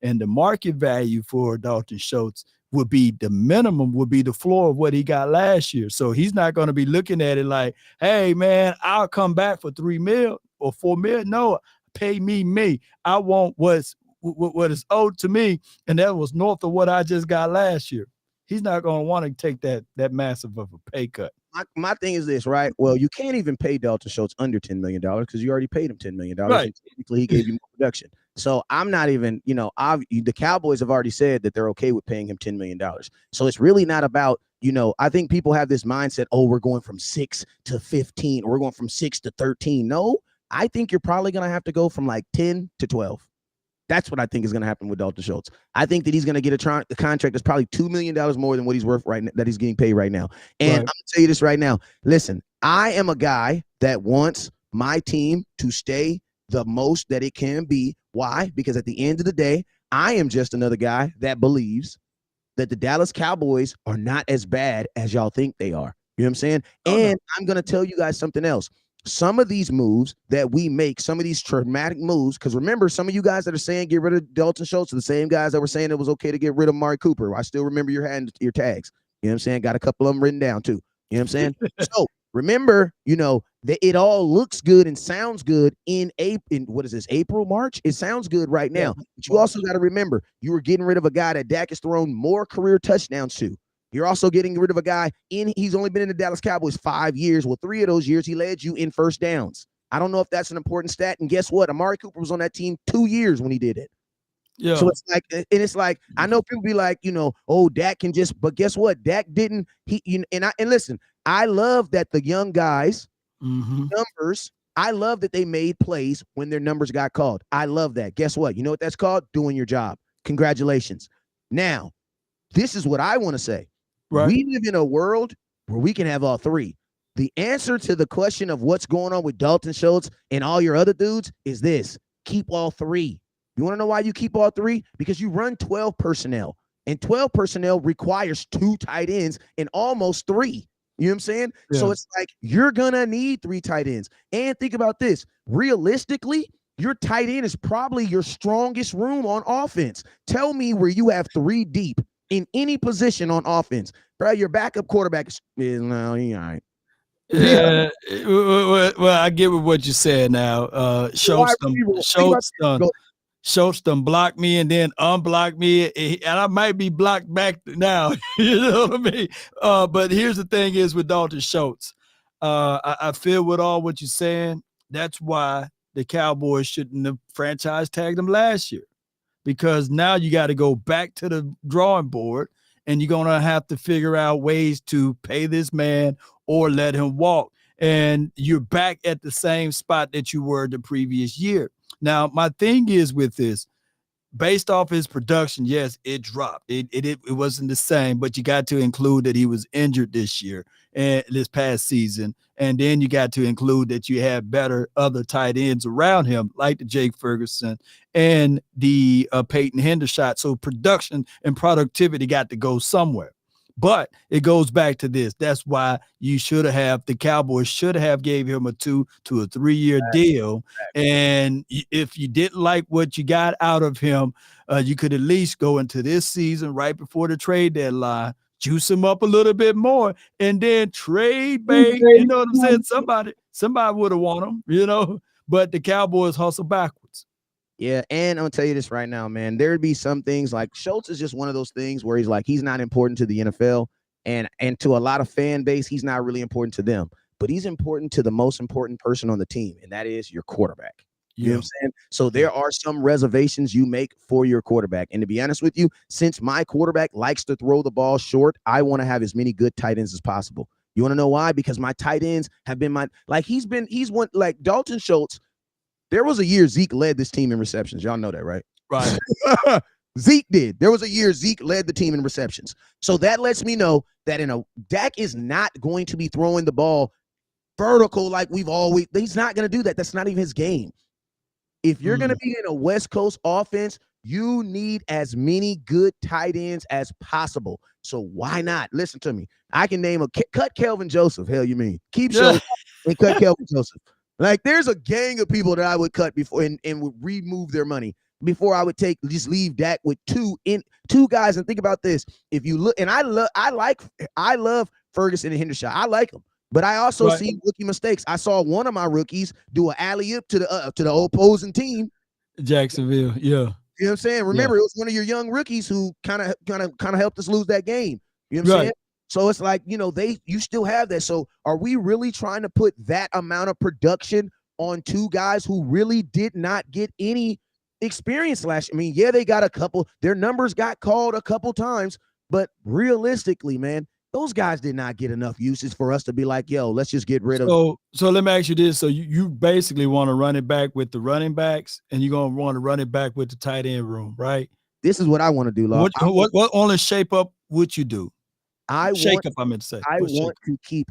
And the market value for Dalton Schultz would be the minimum, would be the floor of what he got last year. So he's not going to be looking at it like, "Hey, man, I'll come back for $3 million or $4 million. No, pay me. I want what is owed to me, and that was north of what I just got last year." He's not going to want to take that massive of a pay cut. My thing is this, right? Well, you can't even pay Dalton Schultz under $10 million because you already paid him $10 million. Right. Technically, he gave you more production. So I'm not even, the Cowboys have already said that they're okay with paying him $10 million. So it's really not about I think people have this mindset, oh, we're going from 6 to 15, or we're going from 6 to 13. No, I think you're probably going to have to go from like 10 to 12. That's what I think is going to happen with Dalton Schultz. I think that he's going to get a contract that's probably $2 million more than what he's worth right now, that he's getting paid right now. And I'm going to tell you this right now. Listen, I am a guy that wants my team to stay the most that it can be. Why? Because at the end of the day, I am just another guy that believes that the Dallas Cowboys are not as bad as y'all think they are. You know what I'm saying? I'm going to tell you guys something else. Some of these moves that we make, some of these traumatic moves, because remember, some of you guys that are saying get rid of Dalton Schultz are the same guys that were saying it was okay to get rid of Amari Cooper. I still remember your tags. You know what I'm saying? Got a couple of them written down too. You know what I'm saying? So remember, that it all looks good and sounds good in what is this, April, March? It sounds good right now. But you also got to remember, you were getting rid of a guy that Dak has thrown more career touchdowns to. You're also getting rid of a guy he's only been in the Dallas Cowboys 5 years. Well, 3 of those years he led you in first downs. I don't know if that's an important stat. And guess what? Amari Cooper was on that team 2 years when he did it. Yeah. So it's like, I know people be like, oh, Dak can just, but guess what? Dak didn't, and listen, I love that the young guys, numbers, I love that they made plays when their numbers got called. I love that. Guess what? You know what that's called? Doing your job. Congratulations. Now, this is what I want to say. Right. We live in a world where we can have all three. The answer to the question of what's going on with Dalton Schultz and all your other dudes is this: keep all three. You want to know why you keep all three? Because you run 12 personnel, and 12 personnel requires 2 tight ends and almost 3. You know what I'm saying? Yeah. So it's like you're going to need 3 tight ends. And think about this. Realistically, your tight end is probably your strongest room on offense. Tell me where you have 3 deep in any position on offense. Bro, your backup quarterback is no, he all right. Yeah. Well, I get what you said now. Schultz done blocked me and then unblocked me, and I might be blocked back now. You know what I mean? But here's the thing is with Dalton Schultz, I feel with all what you're saying. That's why the Cowboys shouldn't have franchise tagged him last year, because now you got to go back to the drawing board and you're going to have to figure out ways to pay this man or let him walk. And you're back at the same spot that you were the previous year. Now, my thing is with this, based off his production, yes, it dropped. It wasn't the same, but you got to include that he was injured this year and this past season. And then you got to include that you had better other tight ends around him, like the Jake Ferguson and the Peyton Hendershot. So production and productivity got to go somewhere. But it goes back to this. That's why the Cowboys should have gave him a 2 to a 3 year deal. And if you didn't like what you got out of him, you could at least go into this season right before the trade deadline, juice him up a little bit more, and then trade bait. You know what I'm saying? Somebody would have won him, but the Cowboys hustle backwards. Yeah, and I'm gonna tell you this right now, man. There'd be some things like Schultz is just one of those things where he's not important to the NFL, and to a lot of fan base, he's not really important to them. But he's important to the most important person on the team, and that is your quarterback. You know what I'm saying? So there are some reservations you make for your quarterback. And to be honest with you, since my quarterback likes to throw the ball short, I want to have as many good tight ends as possible. You want to know why? Because my tight ends have been like Dalton Schultz. There was a year Zeke led this team in receptions. Y'all know that, right? Right. Zeke did. There was a year Zeke led the team in receptions. So that lets me know that Dak is not going to be throwing the ball vertical like he's not going to do that. That's not even his game. If you're going to be in a West Coast offense, you need as many good tight ends as possible. So why not? Listen to me. I can name cut Kelvin Joseph. Hell, you mean? Keep Schultz and cut Kelvin Joseph. Like, there's a gang of people that I would cut before and would remove their money before I would just leave Dak with two guys. And think about this. If you look, and I love Ferguson and Hendershot. I like them, but I also see rookie mistakes. I saw one of my rookies do an alley-oop to the opposing team. Jacksonville, yeah. You know what I'm saying? Remember, it was one of your young rookies who kind of helped us lose that game. You know what I'm saying? So it's like, you still have that. So are we really trying to put that amount of production on 2 guys who really did not get any experience last year? I mean, yeah, they got a couple. Their numbers got called a couple times, but realistically, man, Those guys did not get enough uses for us to be like, yo, let's just get rid of. So let me ask you this. So you basically want to run it back with the running backs, and you're going to want to run it back with the tight end room, right? This is what I want to do, Law. What only shape up would you do? I want to keep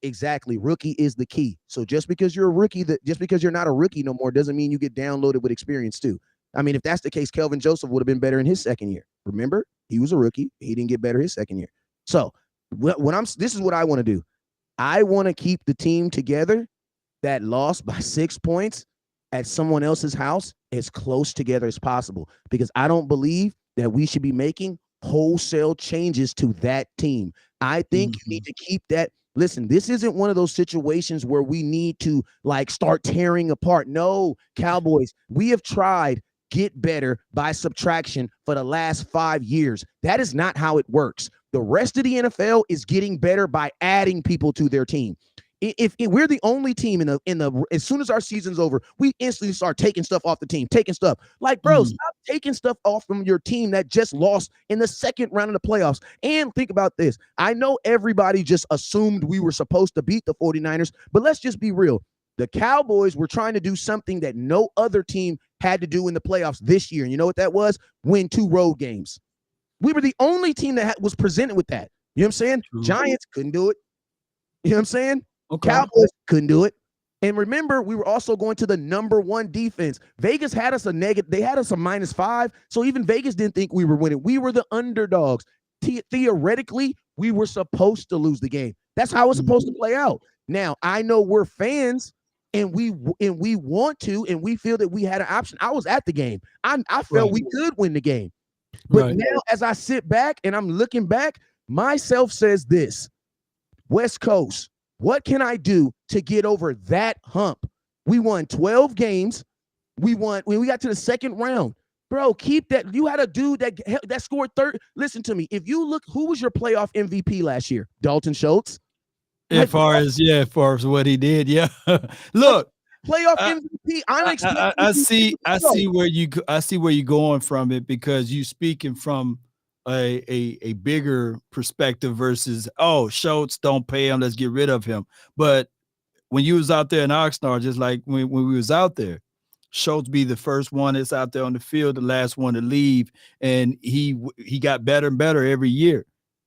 exactly. Rookie is the key. So just because you're a rookie, just because you're not a rookie no more doesn't mean you get downloaded with experience too. I mean, if that's the case, Kelvin Joseph would have been better in his second year. Remember, he was a rookie. He didn't get better his second year. So this is what I want to do. I want to keep the team together that lost by 6 points at someone else's house as close together as possible, because I don't believe that we should be making wholesale changes to that team. I think you need to keep that. Listen, this isn't one of those situations where we need to like start tearing apart. No, Cowboys, we have tried get better by subtraction for the last 5 years. That is not how it works. The rest of the NFL is getting better by adding people to their team. If we're the only team as soon as our season's over, we instantly start taking stuff off the team, taking stuff like, bro, stop taking stuff off from your team that just lost in the second round of the playoffs. And think about this. I know everybody just assumed we were supposed to beat the 49ers, but let's just be real. The Cowboys were trying to do something that no other team had to do in the playoffs this year. And you know what that was? Win 2 road games. We were the only team that was presented with that. You know what I'm saying? True. Giants couldn't do it. You know what I'm saying? Okay. Cowboys couldn't do it. And remember, we were also going to the #1 defense. Vegas had us a negative. They had us a -5. So even Vegas didn't think we were winning. We were the underdogs. Theoretically, we were supposed to lose the game. That's how it's supposed to play out. Now, I know we're fans and we want to, and we feel that we had an option. I was at the game. I felt we could win the game. But now as I sit back and I'm looking back, myself says this: West Coast, what can I do to get over that hump? We won 12 games. We got to the second round. Bro, keep that. You had a dude that scored third. Listen to me. If you look, who was your playoff MVP last year? Dalton Schultz. As far as what he did, Look, playoff MVP. I see where you're going from it, because you speaking from a bigger perspective versus, Schultz, don't pay him, let's get rid of him. But when you was out there in Oxnard, just like when we was out there, Schultz be the first one that's out there on the field, the last one to leave, and he got better and better every year.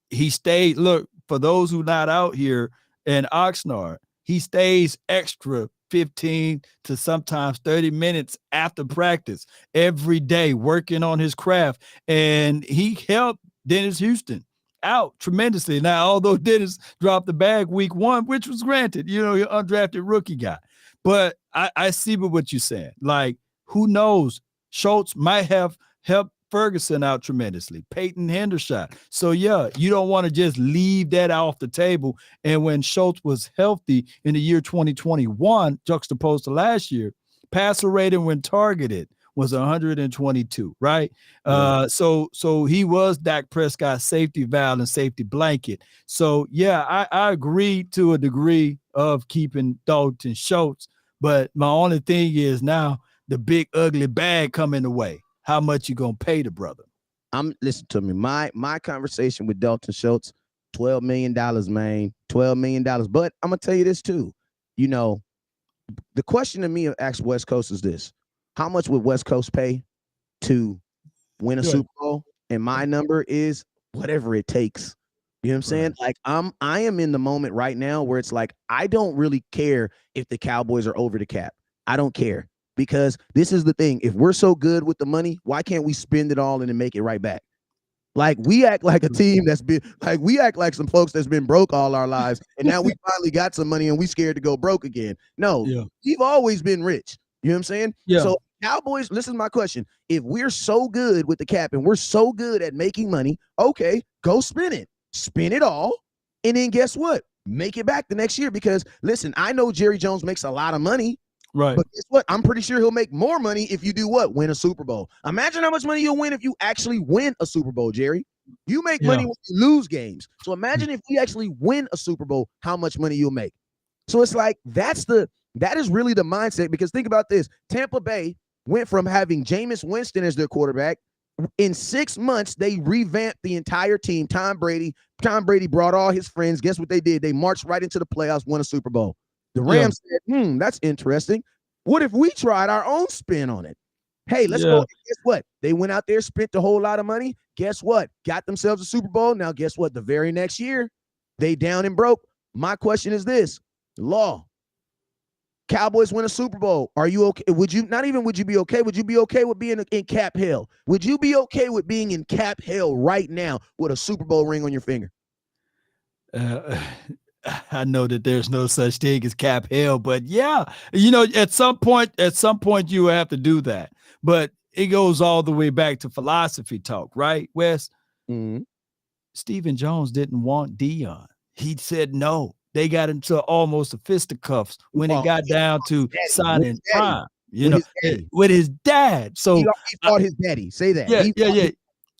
He stayed. Look, for those who not out here in Oxnard, he stays extra 15 to sometimes 30 minutes after practice every day, working on his craft. And he helped Dennis Houston out tremendously. Now, although Dennis dropped the bag week 1, which was granted, you're undrafted rookie guy. But I see what you're saying. Like, who knows? Schultz might have helped Ferguson out tremendously, Peyton Hendershot. So you don't want to just leave that off the table. And when Schultz was healthy in the year 2021, juxtaposed to last year, passer rating when targeted was 122, right? So he was Dak Prescott's safety valve and safety blanket. So I agree to a degree of keeping Dalton Schultz, but my only thing is now the big ugly bag coming the way. How much you gonna pay the brother? Listen to me. My conversation with Dalton Schultz, $12 million, man. $12 million. But I'm gonna tell you this too. The question to me of ask West Coast is this: how much would West Coast pay to win a Super Bowl? And my number is whatever it takes. You know what I'm saying? Like I am in the moment right now where it's like I don't really care if the Cowboys are over the cap. I don't care. Because this is the thing. If we're so good with the money, why can't we spend it all and then make it right back? Like, we act like a team we act like some folks that's been broke all our lives, and now we finally got some money and we scared to go broke again. No, we've always been rich. You know what I'm saying? Yeah. So Cowboys, listen to my question. If we're so good with the cap and we're so good at making money, okay, go spin it. Spin it all, and then guess what? Make it back the next year. Because, listen, I know Jerry Jones makes a lot of money. Right. But guess what? I'm pretty sure he'll make more money if you do what? Win a Super Bowl. Imagine how much money you'll win if you actually win a Super Bowl, Jerry. You make money when you lose games. So imagine if we actually win a Super Bowl, how much money you'll make. So it's like that is really the mindset, because think about this. Tampa Bay went from having Jameis Winston as their quarterback In 6 months, they revamped the entire team. Tom Brady brought all his friends. Guess what they did? They marched right into the playoffs, won a Super Bowl. The Rams said, that's interesting. What if we tried our own spin on it? Hey, let's go. Guess what? They went out there, spent a whole lot of money. Guess what? Got themselves a Super Bowl. Now, guess what? The very next year, they down and broke. My question is this, Law. Cowboys win a Super Bowl. Are you okay? Would you be okay? Would you be okay with being in cap hell? Would you be okay with being in cap hell right now with a Super Bowl ring on your finger? I know that there's no such thing as cap hell, but yeah, at some point you will have to do that. But it goes all the way back to philosophy talk, right, Wes? Mm-hmm. Stephen Jones didn't want Dion. He said no. They got into almost a fisticuffs when it got down to signing Prime, with his dad. So he fought his daddy. Say that. Yeah.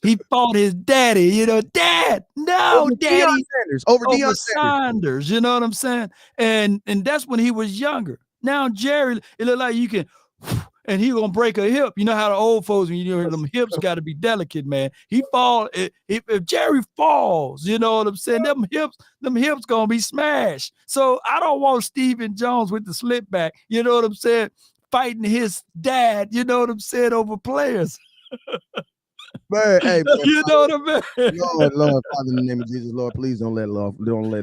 He fought his daddy, Dad, no, over daddy, over Deion Sanders, you know what I'm saying? And that's when he was younger. Now Jerry, it looked like you can, and he gonna break a hip. You know how the old folks, when you hear them hips got to be delicate, man. He fall if Jerry falls, you know what I'm saying? Them hips gonna be smashed. So I don't want Stephen Jones with the slip back, you know what I'm saying, fighting his dad, you know what I'm saying, over players. Man, hey, man, you know what I mean? Lord, Father, in the name of Jesus, Lord, please don't let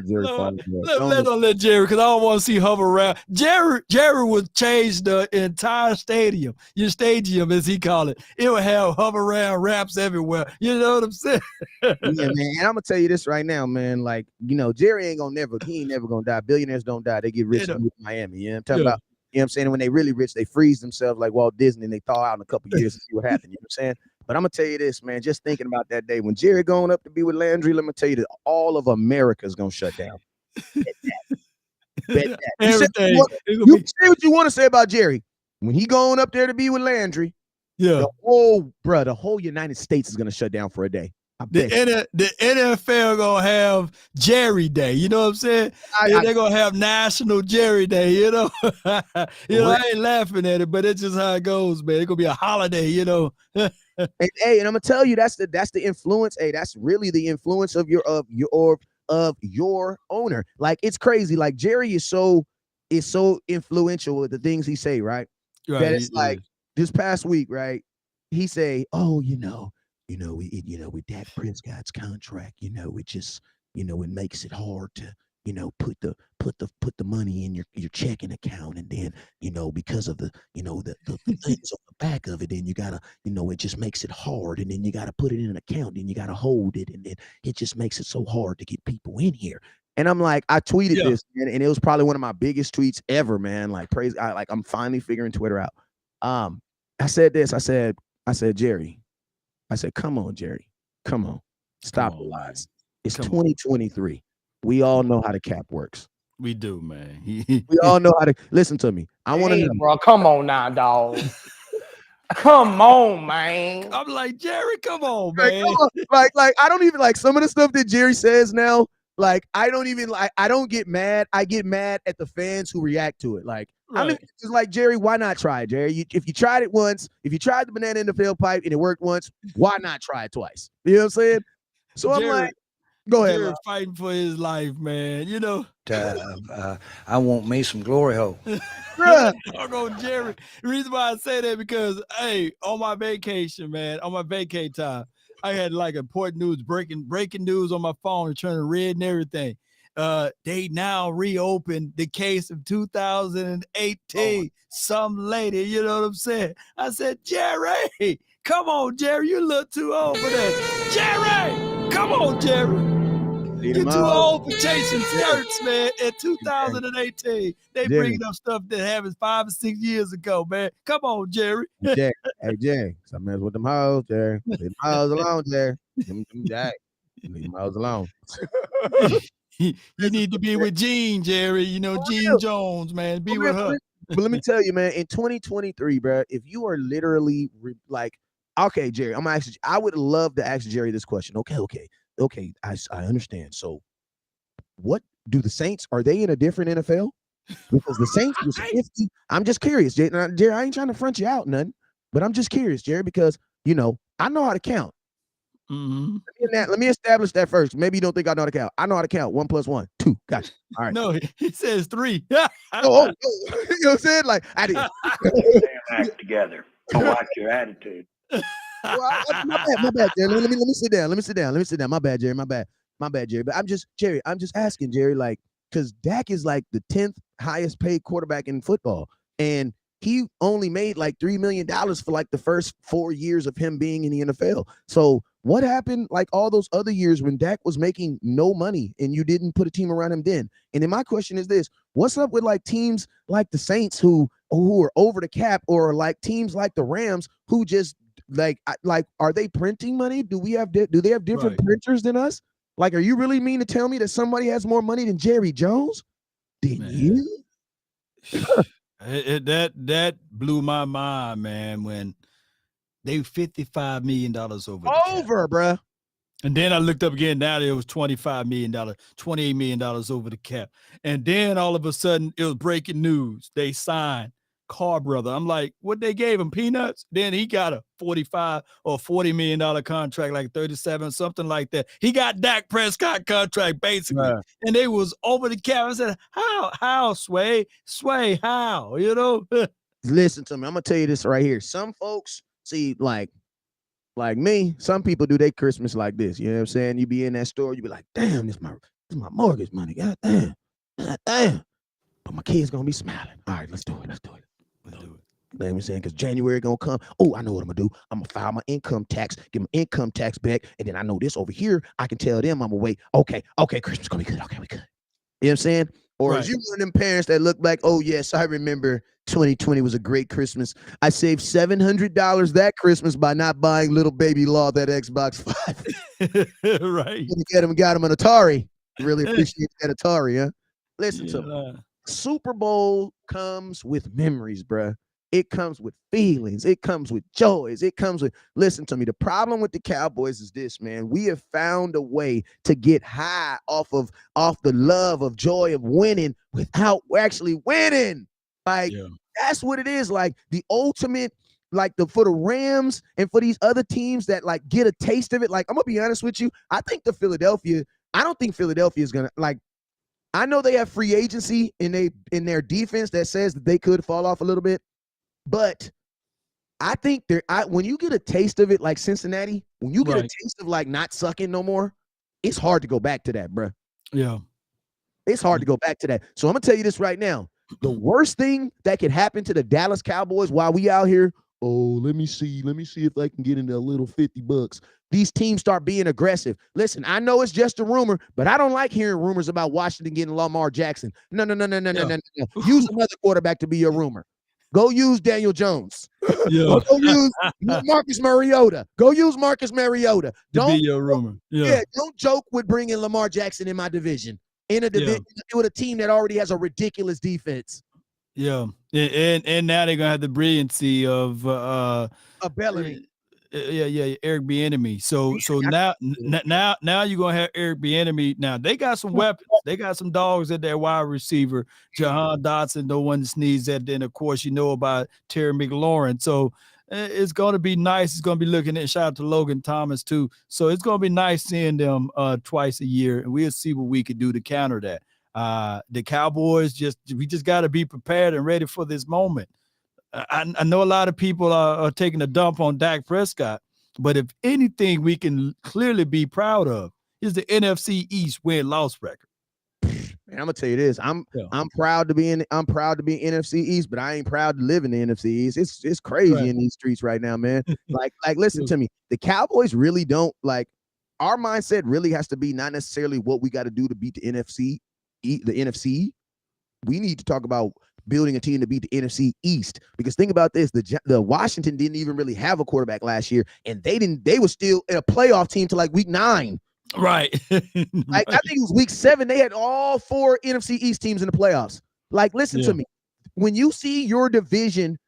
Jerry fall. Don't let Jerry, because I don't want to see hover around. Jerry would change the entire stadium, your stadium, as he called it. It would have hover around wraps everywhere. You know what I'm saying? Yeah, man. And I'm gonna tell you this right now, man. Like, Jerry ain't never gonna die. Billionaires don't die. They get rich in Miami. You know what I'm talking about? You know what I'm saying? And when they really rich, they freeze themselves like Walt Disney and they thaw out in a couple of years and see what happens. You know what I'm saying? But I'm gonna tell you this, man. Just thinking about that day when Jerry going up to be with Landry, let me tell you that all of America's gonna shut down. Bet that. You say what you want to say about Jerry. When he going up there to be with Landry, the whole United States is gonna shut down for a day. The NFL gonna have Jerry Day, you know what I'm saying? They're gonna have National Jerry Day, you know. I ain't laughing at it, but it's just how it goes, man. It's gonna be a holiday, And I'm gonna tell you, that's the influence. Hey, that's really the influence of your owner. Like, it's crazy. Like, Jerry is so influential with the things he say, right? That it's like this past week, right? He say, with Dak Prescott's contract, it just, it makes it hard to, put the money in your checking account, and then, because of the things on the back of it, then you gotta, it just makes it hard, and then you gotta put it in an account, and you gotta hold it, and then it just makes it so hard to get people in here. And I'm like, I tweeted this, man, and it was probably one of my biggest tweets ever, man. Like, I'm finally figuring Twitter out. I said this. I said, Jerry. I said, come on, Jerry. Come on. Stop the lies. It's 2023. We all know how the cap works. We do, man. We all know how to listen to me. I want to know. Bro, come on now, dog. Come on, man. I'm like, Jerry, come on, man. Like, I don't even like some of the stuff that Jerry says now. Like, I don't get mad. I get mad at the fans who react to it. Like, I mean, it's like, Jerry, why not try it, Jerry? If you tried it once, if you tried the banana in the tailpipe and it worked once, why not try it twice? You know what I'm saying? So Jerry, I'm like, go ahead. Jerry fighting for his life, man. I want me some glory hole. Jerry. The reason why I say that because, hey, on my vacation, man, on my vacay time, I had like important news, breaking news on my phone, turning red and everything. They now reopened the case of 2018. Some lady, you know what I'm saying? I said, Jerry, come on, Jerry, you look too old for that. Jerry, come on, Jerry. You're too old for chasing skirts, man. In 2018, they bringing up stuff that happened 5 or 6 years ago, man. Come on, Jerry. Hey, Jerry, stop messing with them hoes, Jerry. Leave them hoes alone, Jerry. Leave them hoes alone. You need to be with Jean, Jerry. Jean Jones, man. Be with her. But let me tell you, man, in 2023, bro, if you are literally like, okay, Jerry, I would love to ask Jerry this question. Okay, I understand. So what do the Saints, are they in a different NFL? Because the Saints was 50. I'm just curious, Jerry, I ain't trying to front you out, nothing, but I'm just curious, Jerry, because, I know how to count. Mm-hmm. Let me establish that first. Maybe you don't think I know how to count. I know how to count. 1 + 1, 2. Gotcha. All right. No, he says 3. Oh, you know what I'm saying? Like, I did. Damn act together. I watch your attitude. Well, my bad, Jerry. Let me sit down. My bad, Jerry. My bad, Jerry. But I'm just asking, Jerry, like, because Dak is like the 10th highest paid quarterback in football. And he only made like $3 million for like the first 4 years of him being in the NFL. So what happened like all those other years when Dak was making no money and you didn't put a team around him then? And then my question is this: what's up with like teams like the Saints who are over the cap, or like teams like the Rams who just like are they printing money? Do they have different printers than us? Like, are you really mean to tell me that somebody has more money than Jerry Jones? Didn't you? That blew my mind, man, when they $55 million over the cap. Bruh. And then I looked up again. Now it was $25 million, $28 million over the cap. And then all of a sudden it was breaking news. They signed Carr brother. I'm like, what they gave him? Peanuts? Then he got a $45 or $40 million contract, like 37, something like that. He got Dak Prescott contract basically. Right. And they was over the cap. I said, how, Sway, how, you know? Listen to me. I'm gonna tell you this right here. Some folks see like me, some people do their Christmas like this. You know what I'm saying? You be in that store, you be like, damn, this my mortgage money. God damn. But my kid's gonna be smiling. All right, let's do it. You know what I'm saying? Because January gonna come. Oh, I know what I'm gonna do. I'm gonna file my income tax, get my income tax back, and then I know this over here. I can tell them I'm gonna wait. Okay, Christmas gonna be good. Okay, we good. You know what I'm saying? Or is you one of them parents that look like, oh yes, I remember 2020 was a great Christmas. I saved $700 that Christmas by not buying little baby Law that Xbox 5. Right. Got him an Atari. Really appreciate that Atari, huh? Listen to me. Super Bowl comes with memories, bruh. It comes with feelings. It comes with joys. It comes with, listen to me. The problem with the Cowboys is this, man. We have found a way to get high off the love of joy of winning without actually winning. Like, that's what it is. Like the ultimate, like for the Rams and for these other teams that like get a taste of it. Like, I'm gonna be honest with you. I don't think Philadelphia is gonna like. I know they have free agency in their defense that says that they could fall off a little bit, but I think when you get a taste of it, like Cincinnati, when you get a taste of like not sucking no more, it's hard to go back to that, bro. Yeah, it's hard to go back to that. So I'm gonna tell you this right now: the worst thing that could happen to the Dallas Cowboys while we out here, let me see if I can get into a little $50. These teams start being aggressive. Listen, I know it's just a rumor, but I don't like hearing rumors about Washington getting Lamar Jackson. No. Use another quarterback to be your rumor. Go use Daniel Jones. Go use Marcus Mariota. Don't be your rumor. Don't joke with bringing Lamar Jackson in my division. In a division with a team that already has a ridiculous defense. Yeah, and now they're gonna have the brilliancy of Bellamy. Eric Bieniemy. So now you're gonna have Eric Bieniemy. Now they got some weapons. They got some dogs at their wide receiver. Jahan Dotson, no one sneezes at. Then of course you know about Terry McLaurin. So it's gonna be nice. It's gonna be looking at. Shout out to Logan Thomas too. So it's gonna be nice seeing them twice a year, and we'll see what we could do to counter that. The Cowboys we just got to be prepared and ready for this moment. I know a lot of people are taking a dump on Dak Prescott, but if anything we can clearly be proud of is the NFC East win-loss record. Man, I'm gonna tell you this. I'm proud to be in NFC East, but I ain't proud to live in the NFC East. It's crazy in these streets right now, man. like listen to me. The Cowboys really don't like. Our mindset really has to be not necessarily what we got to do to beat the NFC. We need to talk about building a team to beat the NFC East, because think about this: the Washington didn't even really have a quarterback last year, and they were still a playoff team to like week 9. Right. I think it was week 7. They had all 4 NFC East teams in the playoffs. Like, listen to me. When you see your division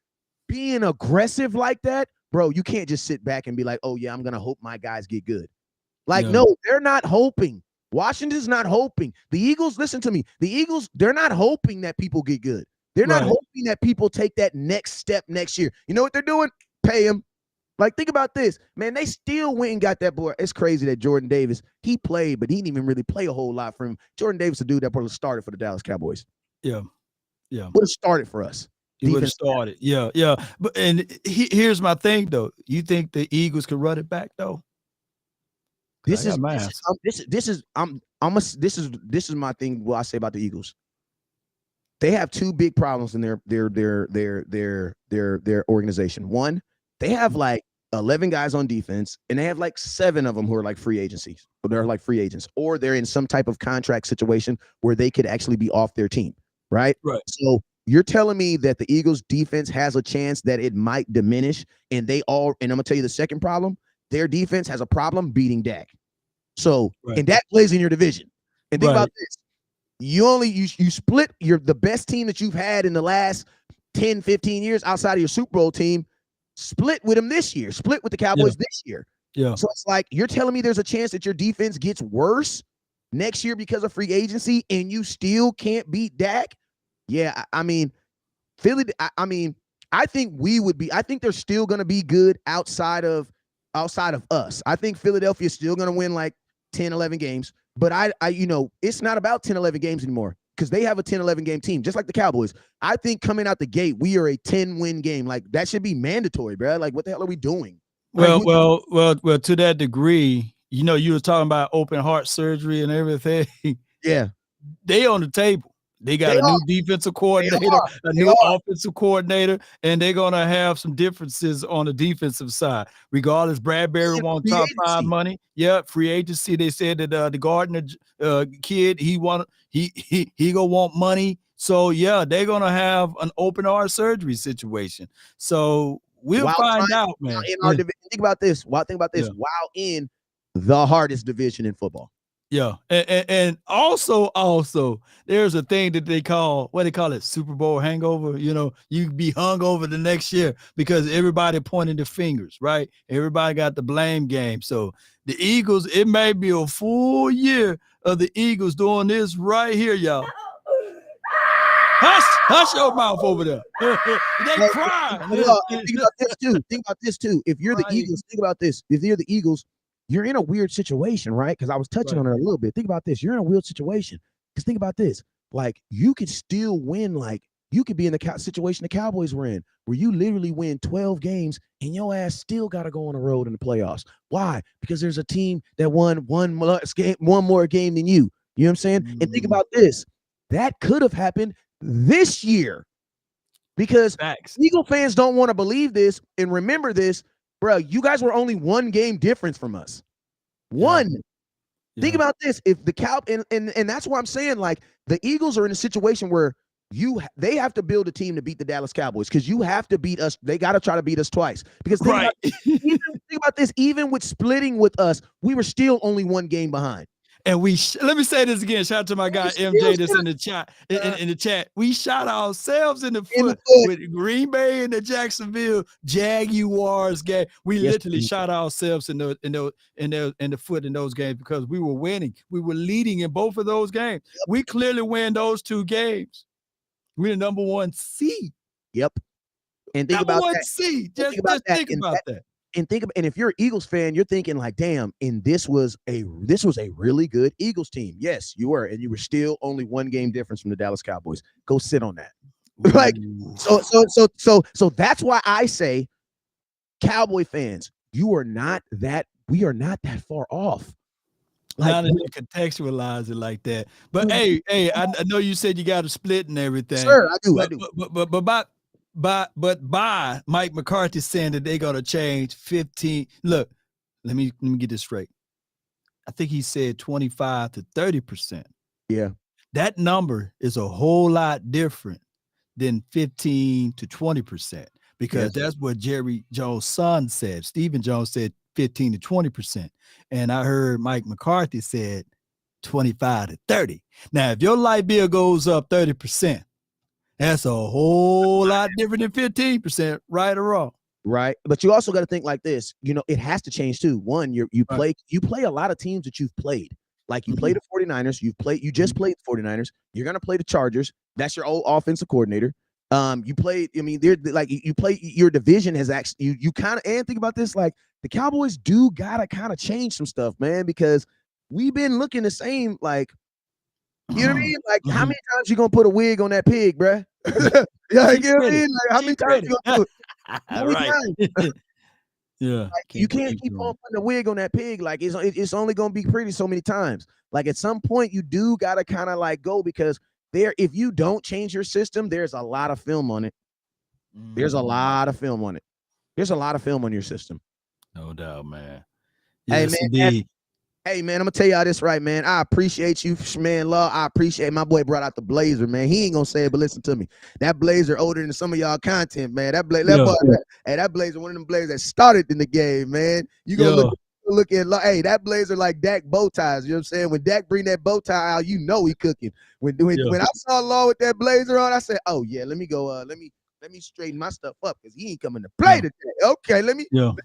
being aggressive like that, bro, you can't just sit back and be like, oh yeah, I'm gonna hope my guys get good. Like, no, they're not hoping. Washington's not hoping. The Eagles, listen to me. The Eagles, they're not hoping that people get good. They're not hoping that people take that next step next year. You know what they're doing? Pay them. Like, think about this, man. They still went and got that boy. It's crazy that Jordan Davis, he played, but he didn't even really play a whole lot for him. Jordan Davis, the dude that probably started for the Dallas Cowboys. Yeah. Would have started for us. He would have started. Yeah. But here's my thing though. You think the Eagles can run it back though? This is my thing. What I say about the Eagles. They have two big problems in their organization. One, they have like 11 guys on defense, and they have like 7 of them who are like free agencies. They're like free agents, or they're in some type of contract situation where they could actually be off their team, right? Right. So you're telling me that the Eagles defense has a chance that it might diminish, and and I'm gonna tell you the second problem, their defense has a problem beating Dak. So, and Dak plays in your division. And think about this. You split the best team that you've had in the last 10, 15 years outside of your Super Bowl team, split with them this year, split with the Cowboys this year. Yeah. So it's like, you're telling me there's a chance that your defense gets worse next year because of free agency and you still can't beat Dak? Yeah, I mean, Philly, I think they're still going to be good outside of us. I think Philadelphia is still going to win like 10, 11 games. But it's not about 10, 11 games anymore because they have a 10, 11 game team, just like the Cowboys. I think coming out the gate, we are a 10-win game. Like, that should be mandatory, bro. Like, what the hell are we doing? Well, to that degree, you were talking about open heart surgery and everything. Yeah. They on the table. They got a new defensive coordinator, a new offensive coordinator, and they're going to have some differences on the defensive side. Regardless, Bradbury wants top 5 money. Yeah, free agency. They said that the Gardner kid, he gonna want money. So yeah, they're gonna have an open heart surgery situation. So we'll find out, man. In our division, think about this. While in the hardest division in football. Yeah, and also there's a thing that they call Super Bowl hangover. You be hung over the next year because everybody pointing the fingers, right? Everybody got the blame game. So the Eagles, it may be a full year of the Eagles doing this right here, y'all. Hush your mouth over there. They cry. Think about this too. If you're the Eagles, think about this. If you're the Eagles, you're in a weird situation, right? Because I was touching on it a little bit. Think about this. You're in a weird situation. Because think about this. Like, you could still win. Like, you could be in the situation the Cowboys were in, where you literally win 12 games and your ass still got to go on the road in the playoffs. Why? Because there's a team that won one more game than you. You know what I'm saying? And think about this. That could have happened this year. Because Eagle fans don't want to believe this and remember this. Bro, you guys were only 1 game difference from us. One. Yeah. Think about this. If the and that's why I'm saying, like, the Eagles are in a situation where they have to build a team to beat the Dallas Cowboys because you have to beat us. They got to try to beat us twice. Because think about this. Even with splitting with us, we were still only 1 game behind. And let me say this again. Shout out to my guy MJ that's in the chat. In the chat, we shot ourselves in the foot with Green Bay and the Jacksonville Jaguars game. We literally shot ourselves in the foot in those games because we were winning. We were leading in both of those games. Yep. We clearly win those 2 games. We're the number 1 seed. Yep. And think number about 1 that. seed. Just think about that. And if you're an Eagles fan, you're thinking like, damn, and this was a really good Eagles team. Yes, you were, and you were still only 1 game difference from the Dallas Cowboys. Go sit on that. Like, so that's why I say, Cowboy fans, we are not that far off. Like, not to contextualize it like that. But hey, I know you said you got to split and everything. Sure, I do. But by Mike McCarthy saying that they're gonna change 15. Look, let me get this straight. I think he said 25 to 30%. Yeah, that number is a whole lot different than 15 to 20% because that's what Jerry Jones' son said. Stephen Jones said 15 to 20%, and I heard Mike McCarthy said 25 to 30. Now, if your light bill goes up 30%. That's a whole lot different than 15%, right or wrong. Right. But you also got to think like this. It has to change too. One, you play a lot of teams that you've played. Like, you play the 49ers, you just played the 49ers. You're going to play the Chargers. That's your old offensive coordinator. You played. I mean, they're like you play. Your division has actually you kind of and think about this. Like the Cowboys do gotta kind of change some stuff, man, because we've been looking the same. Like you know what I mean? Like how many times you gonna put a wig on that pig, bruh? Yeah, you know what I mean? Like how many times you gonna do it? How many times? Yeah, Like, you can't keep on putting a wig on that pig. Like it's only gonna be pretty so many times. Like at some point, you do gotta kind of like go because if you don't change your system, there's a lot of film on it. There's a lot of film on it. There's a lot of film on your system. No doubt, man. Hey, Yes, man, indeed. Hey, man, I'm gonna tell y'all this right, man. I appreciate you, man. Law, I appreciate my boy brought out the blazer, man. He ain't gonna say it, but listen to me. That blazer older than some of y'all content, man. That blazer, hey, that blazer, one of them blazers that started in the game, man. You gonna look at, hey, that blazer like Dak bow ties. You know what I'm saying? When Dak bring that bow tie out, you know he cooking. When I saw Law with that blazer on, I said, oh yeah, let me go. Let me straighten my stuff up because he ain't coming to play today. Okay, let me. You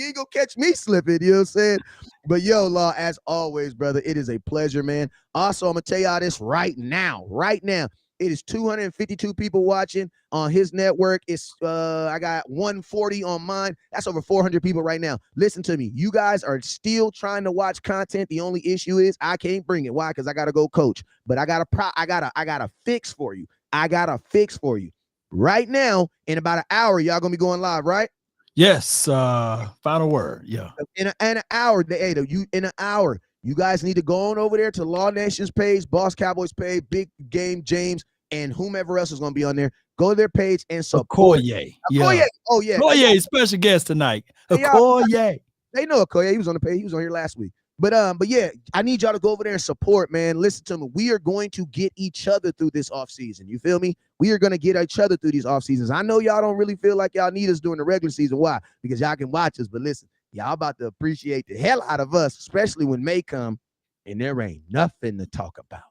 ain't gonna catch me slipping. You know what I'm saying? But yo, Law, as always, brother, it is a pleasure, man. Also, I'm gonna tell y'all this right now. Right now, it is 252 people watching on his network. It's I got 140 on mine. That's over 400 people right now. Listen to me. You guys are still trying to watch content. The only issue is I can't bring it. Why? Because I gotta go coach. But I got a fix for you. I got a fix for you. Right now, in about an hour, y'all gonna be going live, right? Yes. Final word. Yeah. In an hour, in an hour, you guys need to go on over there to Law Nation's page, Boss Cowboys page, Big Game James, and whomever else is gonna be on there. Go to their page and support. Okoye. Yeah. Oh yeah. Okoye, special guest tonight. Okoye. They know Okoye. He was on the page. He was on here last week. But yeah, I need y'all to go over there and support, man. Listen to me. We are going to get each other through this off season. You feel me? We are going to get each other through these off seasons. I know y'all don't really feel like y'all need us during the regular season. Why? Because y'all can watch us. But listen, y'all about to appreciate the hell out of us, especially when May come and there ain't nothing to talk about.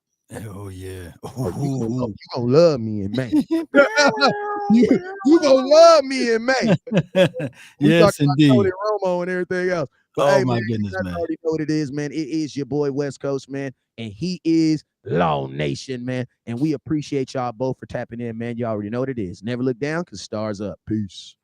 Oh yeah. You gonna love me in May. you gonna love me in May. Yes, indeed. Tony Romo and everything else. But oh hey, my man, goodness, you guys man. already know what it is, man. It is your boy West Coast, man, and he is Law Nation, man. And we appreciate y'all both for tapping in, man. You already know what it is. Never look down because stars up. Peace.